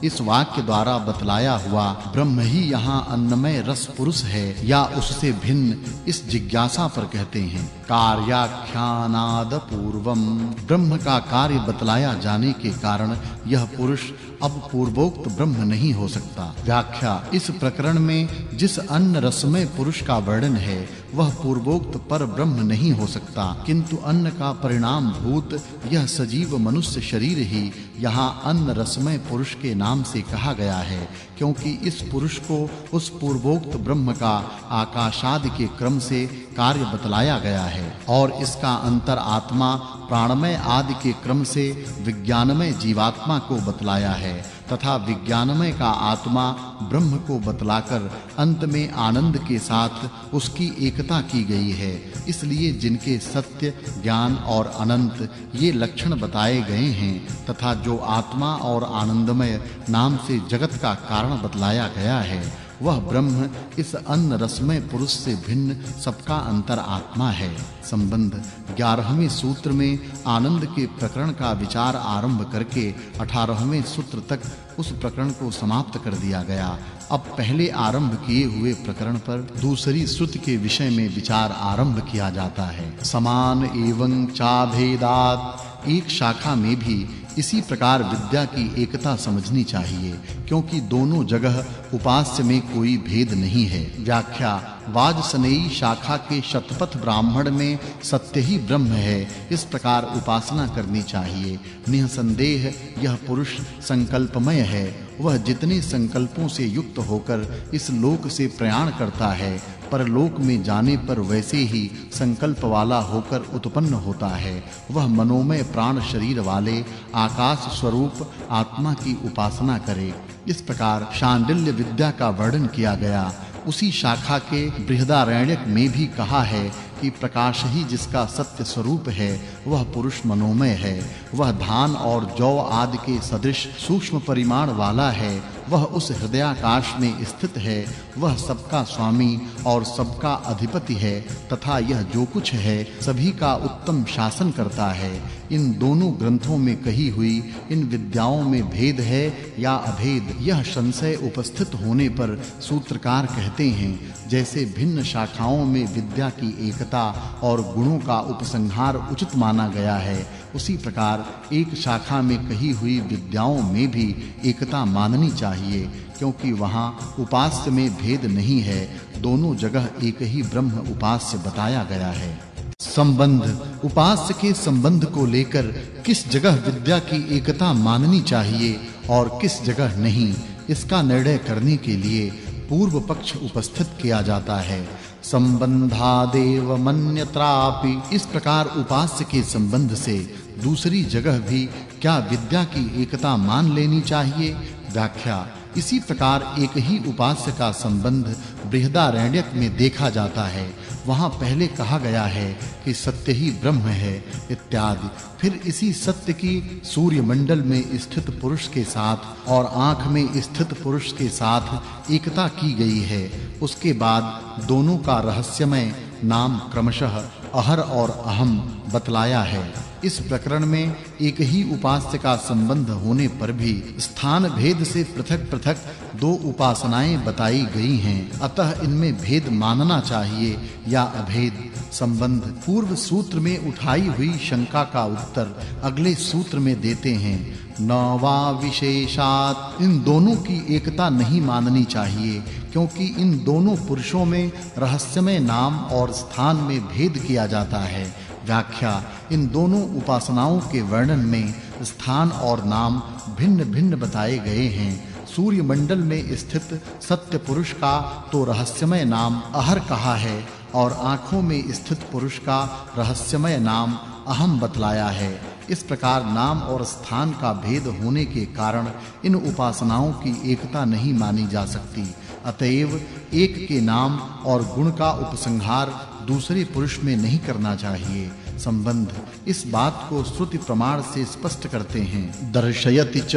इस वाक्य द्वारा बतलाया हुआ ब्रह्म ही यहाँ अन्नमय रस पुरुष है या उससे भिन्न, इस जिज्ञासा पर कहते हैं। कार्याख्यानाद पूर्वम, ब्रह्म का कार्य बतलाया जाने के कारण यह पुरुष अब पूर्वोक्त ब्रह्म नहीं हो सकता। व्याख्या, इस प्रकरण में जिस अन्न रसमय पुरुष का वर्णन है वह पूर्वोक्त पर ब्रह्म नहीं हो सकता, किंतु अन्न का परिणाम भूत यह सजीव मनुष्य शरीर ही यहाँ अन्न रसमय पुरुष के नाम से कहा गया है, क्योंकि इस पुरुष को उस पूर्वोक्त ब्रह्म का आकाशादि के क्रम से कार्य बतलाया गया है और इसका अंतर आत्मा प्राणमय आदि के क्रम से विज्ञानमय जीवात्मा को बतलाया है तथा विज्ञानमय का आत्मा ब्रह्म को बतलाकर अंत में आनंद के साथ उसकी एकता की गई है। इसलिए जिनके सत्य, ज्ञान और अनंत ये लक्षण बताए गए हैं तथा जो आत्मा और आनंदमय नाम से जगत का कारण बतलाया गया है वह ब्रह्म इस अन्न रसमय पुरुष से भिन्न सबका अंतर आत्मा है। संबंध, 11वें सूत्र में आनंद के प्रकरण का विचार आरंभ करके 18वें सूत्र तक उस प्रकरण को समाप्त कर दिया गया। अब पहले आरंभ किए हुए प्रकरण पर दूसरी श्रुति के विषय में विचार आरंभ किया जाता है। समान एवं चाभेदात, एक शाखा में भी इसी प्रकार विद्या की एकता समझनी चाहिए, क्योंकि दोनों जगह उपास्य में कोई भेद नहीं है। व्याख्या, वाजसनेयी शाखा के शतपथ ब्राह्मण में सत्य ही ब्रह्म है, इस प्रकार उपासना करनी चाहिए। निःसंदेह यह पुरुष संकल्पमय है, वह जितने संकल्पों से युक्त होकर इस लोक से प्रयाण करता है परलोक में जाने पर वैसे ही संकल्प वाला होकर उत्पन्न होता है। वह मनोमय प्राण शरीर वाले आकाश स्वरूप आत्मा की उपासना करे। इस प्रकार शांडिल्य विद्या का वर्णन किया गया। उसी शाखा के बृहदारण्यक में भी कहा है कि प्रकाश ही जिसका सत्य स्वरूप है वह पुरुष मनोमय है। वह धान और जौ आदि के सदृश सूक्ष्म परिमाण वाला है वह उस हृदयाकाश में स्थित है, वह सबका स्वामी और सबका अधिपति है तथा यह जो कुछ है सभी का उत्तम शासन करता है। इन दोनों ग्रंथों में कही हुई इन विद्याओं में भेद है या अभेद, यह संशय उपस्थित होने पर सूत्रकार कहते हैं, जैसे भिन्न शाखाओं में विद्या की एकता और गुणों का उपसंहार उचित माना गया है, उसी प्रकार एक शाखा में कही हुई विद्याओं में भी एकता माननी चाहिए, क्योंकि वहां उपास्य में भेद नहीं है, दोनों जगह एक ही ब्रह्म उपास्य बताया गया है। संबंध, उपास्य के संबंध को लेकर किस जगह विद्या की एकता माननी चाहिए और किस जगह नहीं, इसका निर्णय करने के लिए पूर्व पक्ष उपस्थित किया जाता है। संबंधादेव मन्यत्रापि, इस प्रकार उपास्य के संबंध से दूसरी जगह भी क्या विद्या की एकता मान लेनी चाहिए? व्याख्या, इसी प्रकार एक ही उपास्य का संबंध बृहदारण्यक में देखा जाता है। वहां पहले कहा गया है कि सत्य ही ब्रह्म है इत्यादि, फिर इसी सत्य की सूर्य मंडल में स्थित पुरुष के साथ और आँख में स्थित पुरुष के साथ एकता की गई है। उसके बाद दोनों का रहस्यमय नाम क्रमशः अहर और अहम बतलाया है। इस प्रकरण में एक ही उपास्य का संबंध होने पर भी स्थान भेद से पृथक-पृथक दो उपासनाएं बताई गई हैं, अतः इनमें भेद मानना चाहिए या अभेद। संबंध, पूर्व सूत्र में उठाई हुई शंका का उत्तर अगले सूत्र में देते हैं। नवा विशेषात, इन दोनों की एकता नहीं माननी चाहिए, क्योंकि इन दोनों पुरुषों में रहस्यमय नाम और स्थान में भेद किया जाता है। व्याख्या, इन दोनों उपासनाओं के वर्णन में स्थान और नाम भिन्न-भिन्न बताए गए हैं। सूर्य मंडल में स्थित सत्य पुरुष का तो रहस्यमय नाम अहर कहा है और आँखों में स्थित पुरुष का रहस्यमय नाम अहम बतलाया है। इस प्रकार नाम और स्थान का भेद होने के कारण इन उपासनाओं की एकता नहीं मानी जा सकती। अतएव एक के नाम और गुण का उपसंहार दूसरे पुरुष में नहीं करना चाहिए। संबंध, इस बात को श्रुति प्रमाण से स्पष्ट करते हैं। दर्शयति च,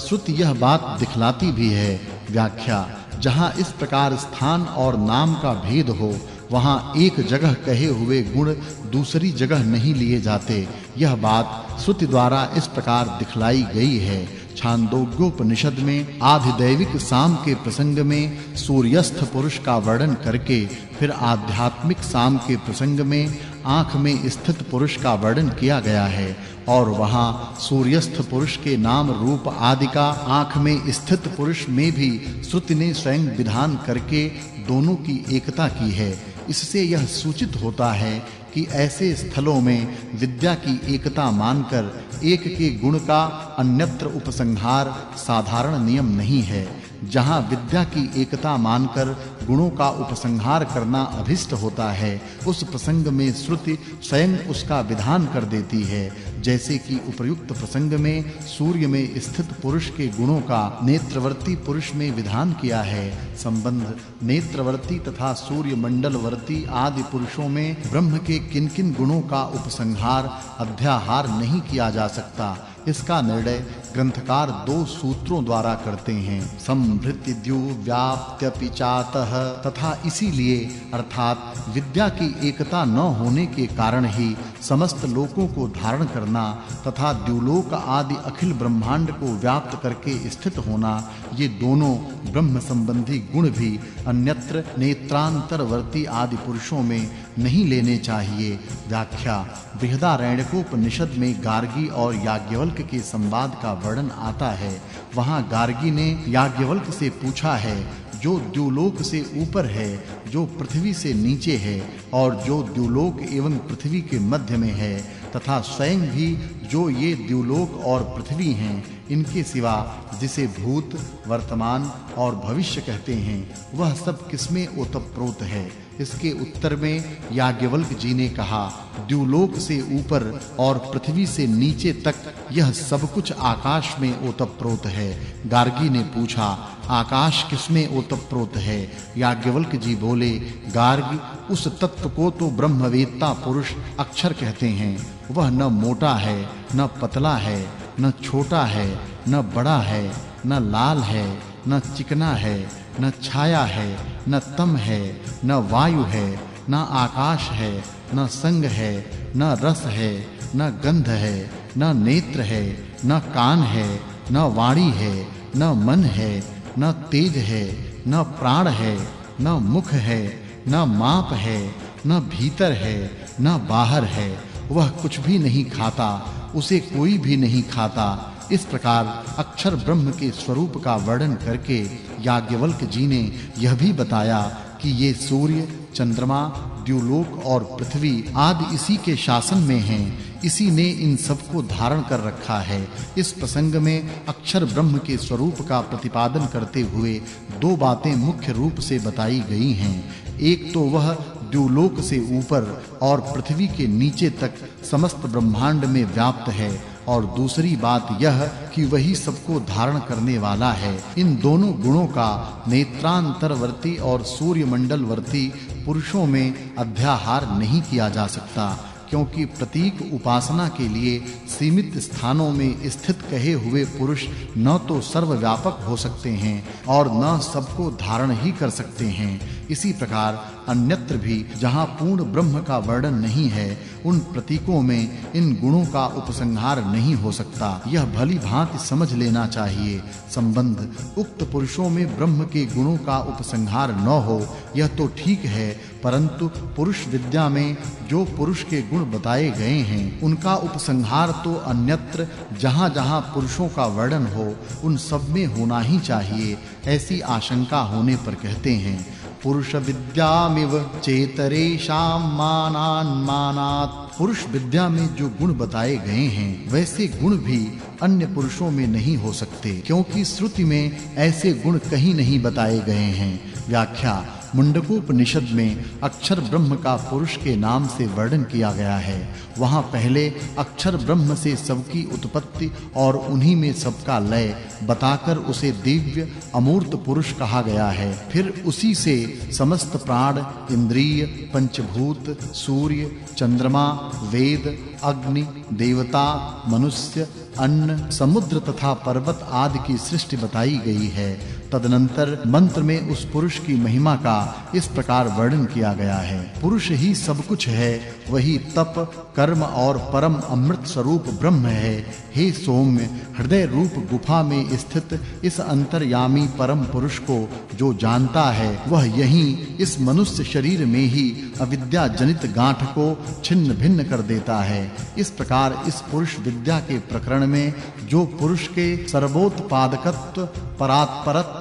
श्रुति यह बात दिखलाती भी है। व्याख्या, जहाँ इस प्रकार स्थान और नाम का भेद हो, वहाँ एक जगह कहे हुए गुण दूसरी जगह नहीं लिए जाते। यह बात श्रुति द्वारा इस प्रकार दिखलाई गई है। छांदोग्योपनिषद में आधिदैविक साम के प्रसंग में सूर्यस्थ पुरुष का वर्णन करके फिर आध्यात्मिक साम के प्रसंग में आँख में स्थित पुरुष का वर्णन किया गया है और वहां सूर्यस्थ पुरुष के नाम रूप आदि का आँख में स्थित पुरुष में भी श्रुति ने स्वयं विधान करके दोनों की एकता की है। इससे यह सूचित होता है कि ऐसे स्थलों में विद्या की एकता मानकर एक के गुण का अन्यत्र उपसंहार साधारण नियम नहीं है। जहाँ विद्या की एकता मानकर गुणों का उपसंहार करना अभिष्ट होता है, उस प्रसंग में श्रुति स्वयं उसका विधान कर देती है। जैसे कि उपर्युक्त प्रसंग में सूर्य में स्थित पुरुष के गुणों का नेत्रवर्ती पुरुष में विधान किया है। संबंध, नेत्रवर्ती तथा सूर्य मंडलवर्ती आदि पुरुषों में ब्रह्म के किन-किन गुणों का उपसंहार अध्याहार नहीं किया जा सकता, इसका निर्णय ग्रंथकार दो सूत्रों द्वारा करते हैं। संभृतिद्यु व्याप्त्यपि चातः, तथा इसीलिए अर्थात विद्या की एकता न होने के कारण ही समस्त लोकों को धारण करना तथा द्युलोक आदि अखिल ब्रह्मांड को व्याप्त करके स्थित होना, ये दोनों ब्रह्म संबंधी गुण भी अन्यत्र नेत्रांतरवर्ती आदि पुरुषों में नहीं लेने चाहिए। व्याख्या, बृहदारण्यकोपनिषद में गार्गी और याज्ञवल्क्य के संवाद का वर्णन आता है। वहां गार्गी ने याज्ञवल्क्य से पूछा है, जो द्युलोक से ऊपर है, जो पृथ्वी से नीचे है और जो द्युलोक एवं पृथ्वी के मध्य में है, तथा स्वयं भी जो ये द्युलोक और पृथ्वी हैं, इनके सिवा जिसे भूत, वर्तमान और भविष्य कहते हैं, वह सब किसमें ओतप्रोत है? इसके उत्तर में याज्ञवल्क्य जी ने कहा, द्युलोक से ऊपर और पृथ्वी से नीचे तक यह सब कुछ आकाश में ओतप्रोत है। गार्गी ने पूछा, आकाश किसमें ओतप्रोत है? याज्ञवल्क्य जी बोले, गार्ग, उस तत्व को तो ब्रह्मवेत्ता पुरुष अक्षर कहते हैं। वह न मोटा है, न पतला है, न छोटा है, न बड़ा है, न लाल है, न चिकना है, न छाया है, न तम है, न वायु है, न आकाश है, न संग है, न रस है, न गंध है, न नेत्र है, न कान है, न वाणी है, न मन है, न तेज है, न प्राण है, न मुख है, न माप है, न भीतर है, न बाहर है। वह कुछ भी नहीं खाता, उसे कोई भी नहीं खाता। इस प्रकार अक्षर ब्रह्म के स्वरूप का वर्णन करके याज्ञवल्क्य जी ने यह भी बताया कि ये सूर्य, चंद्रमा, द्युलोक और पृथ्वी आदि इसी के शासन में हैं। इसी ने इन सबको धारण कर रखा है। इस प्रसंग में अक्षर ब्रह्म के स्वरूप का प्रतिपादन करते हुए दो बातें मुख्य रूप से बताई गई हैं। एक तो वह द्युलोक से ऊपर और पृथ्वी के नीचे तक समस्त ब्रह्मांड में व्याप्त है, और दूसरी बात यह कि वही सबको धारण करने वाला है। इन दोनों गुणों का नेत्रांतरवर्ती और सूर्यमंडलवर्ती पुरुषों में अध्याहार नहीं किया जा सकता, क्योंकि प्रतीक उपासना के लिए सीमित स्थानों में स्थित कहे हुए पुरुष न तो सर्वव्यापक हो सकते हैं और न सबको धारण ही कर सकते हैं। इसी प्रकार अन्यत्र भी जहाँ पूर्ण ब्रह्म का वर्णन नहीं है, उन प्रतीकों में इन गुणों का उपसंहार नहीं हो सकता। यह भली भांति समझ लेना चाहिए। संबंध उक्त पुरुषों में ब्रह्म के गुणों का उपसंहार न हो, यह तो ठीक है, परंतु पुरुष विद्या में जो पुरुष के गुण बताए गए हैं, उनका उपसंहार तो अन्यत्र जहाँ-जहाँ पुरुषों का वर्णन हो, उन सब में होना ही चाहिए। ऐसी आशंका होने पर कहते हैं, पुरुष विद्यामिव चेतरेषां मानान्मानात्। पुरुष विद्या में जो गुण बताए गए हैं, वैसे गुण भी अन्य पुरुषों में नहीं हो सकते, क्योंकि श्रुति में ऐसे गुण कहीं नहीं बताए गए हैं। व्याख्या मुंडकोपनिषद में अक्षर ब्रह्म का पुरुष के नाम से वर्णन किया गया है। वहां पहले अक्षर ब्रह्म से सबकी उत्पत्ति और उन्हीं में सबका लय बताकर उसे दिव्य अमूर्त पुरुष कहा गया है। फिर उसी से समस्त प्राण, इंद्रिय, पंचभूत, सूर्य, चंद्रमा, वेद, अग्नि, देवता, मनुष्य, अन्न, समुद्र तथा पर्वत आदि की सृष्टि बताई गई है। तदनंतर मंत्र में उस पुरुष की महिमा का इस प्रकार वर्णन किया गया है। पुरुष ही सब कुछ है, वही तप, कर्म और परम अमृत स्वरूप ब्रह्म है। हे सौम्य, हृदय रूप गुफा में स्थित इस अंतर्यामी परम पुरुष को जो जानता है, वह यहीं इस मनुष्य शरीर में ही अविद्या जनित गांठ को छिन्न भिन्न कर देता है। इस प्रकार इस पुरुष विद्या के प्रकरण में जो पुरुष के सर्वोत्पादकत्व, परात्परत्व,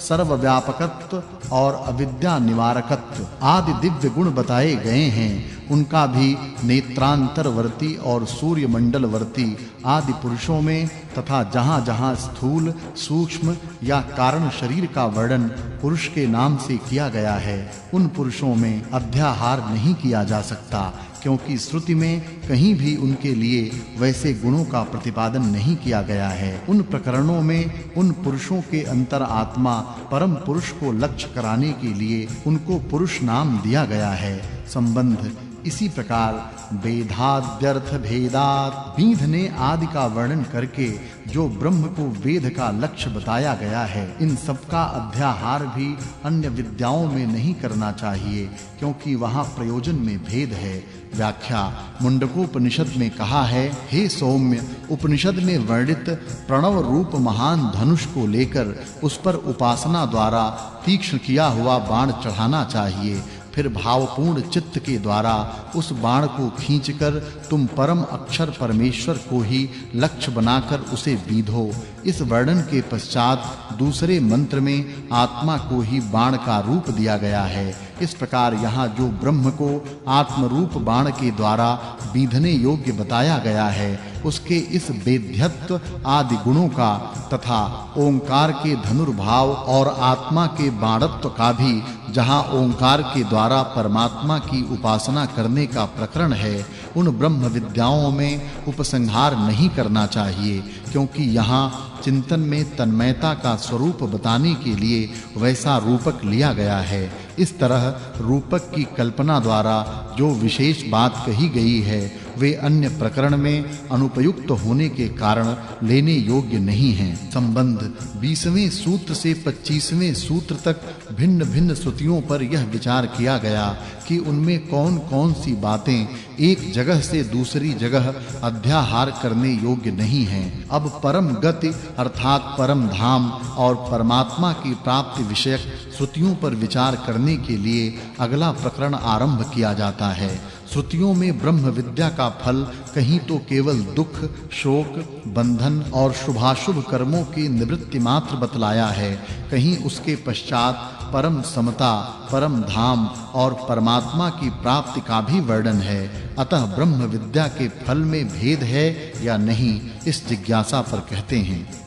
सर्वव्यापकत्व और अविद्या निवारकत्व आदि दिव्य गुण बताए गए हैं, उनका भी नेत्रांतरवर्ती और सूर्यमंडलवर्ती आदि पुरुषों में तथा जहाँ-जहाँ स्थूल, सूक्ष्म या कारण शरीर का वर्णन पुरुष के नाम से किया गया है, उन पुरुषों में अध्याहार नहीं किया जा सकता, क्योंकि श्रुति में कहीं भी उनके लिए वैसे गुणों का प्रतिपादन नहीं किया गया है। उन प्रकरणों में उन पुरुषों के अंतर आत्मा परम पुरुष को लक्ष्य कराने के लिए उनको पुरुष नाम दिया गया है। संबंध इसी प्रकार वेदाद्यर्थ भेदात् बीधने आदि का वर्णन करके जो ब्रह्म को वेद का लक्ष्य बताया गया है, इन सब का अध्याहार भी अन्य विद्याओं में नहीं करना चाहिए, क्योंकि वहां प्रयोजन में भेद है। व्याख्या मुंडकोपनिषद में कहा है, हे सौम्य, उपनिषद में वर्णित प्रणव रूप महान धनुष को लेकर उस पर उपासना द्वारा तीक्ष्ण किया हुआ बाण चढ़ाना चाहिए। फिर भावपूर्ण चित्त के द्वारा उस बाण को खींचकर तुम परम अक्षर परमेश्वर को ही लक्ष्य बनाकर उसे बीधो। इस वर्णन के पश्चात दूसरे मंत्र में आत्मा को ही बाण का रूप दिया गया है। इस प्रकार यहाँ जो ब्रह्म को आत्म रूप बाण के द्वारा बीधने योग्य बताया गया है, उसके इस वेद्यत्व आदि गुणों का तथा ओंकार के धनुर्भाव और आत्मा के बाणत्व का भी जहाँ ओंकार के द्वारा परमात्मा की उपासना करने का प्रकरण है, उन ब्रह्म विद्याओं में उपसंहार नहीं करना चाहिए, क्योंकि यहाँ चिंतन में तन्मयता का स्वरूप बताने के लिए वैसा रूपक लिया गया है। इस तरह रूपक की कल्पना द्वारा जो विशेष बात कही गई है, वे अन्य प्रकरण में अनुपयुक्त होने के कारण लेने योग्य नहीं हैं। संबंध 20वें सूत्र से 25वें सूत्र तक भिन्न-भिन्न श्रुतियों पर यह विचार किया गया कि उनमें कौन-कौन सी बातें एक जगह से दूसरी जगह अध्याहार करने योग्य नहीं हैं। अब परम गति अर्थात परम धाम और परमात्मा की प्राप्ति विषयक श्रुतियों पर विचार करने के लिए अगला प्रकरण आरंभ किया जाता है। श्रुतियों में ब्रह्म विद्या का फल कहीं तो केवल दुख, शोक, बंधन और शुभाशुभ कर्मों की निवृत्ति मात्र बतलाया है, कहीं उसके पश्चात परम समता, परम धाम और परमात्मा की प्राप्ति का भी वर्णन है। अतः ब्रह्म विद्या के फल में भेद है या नहीं, इस जिज्ञासा पर कहते हैं।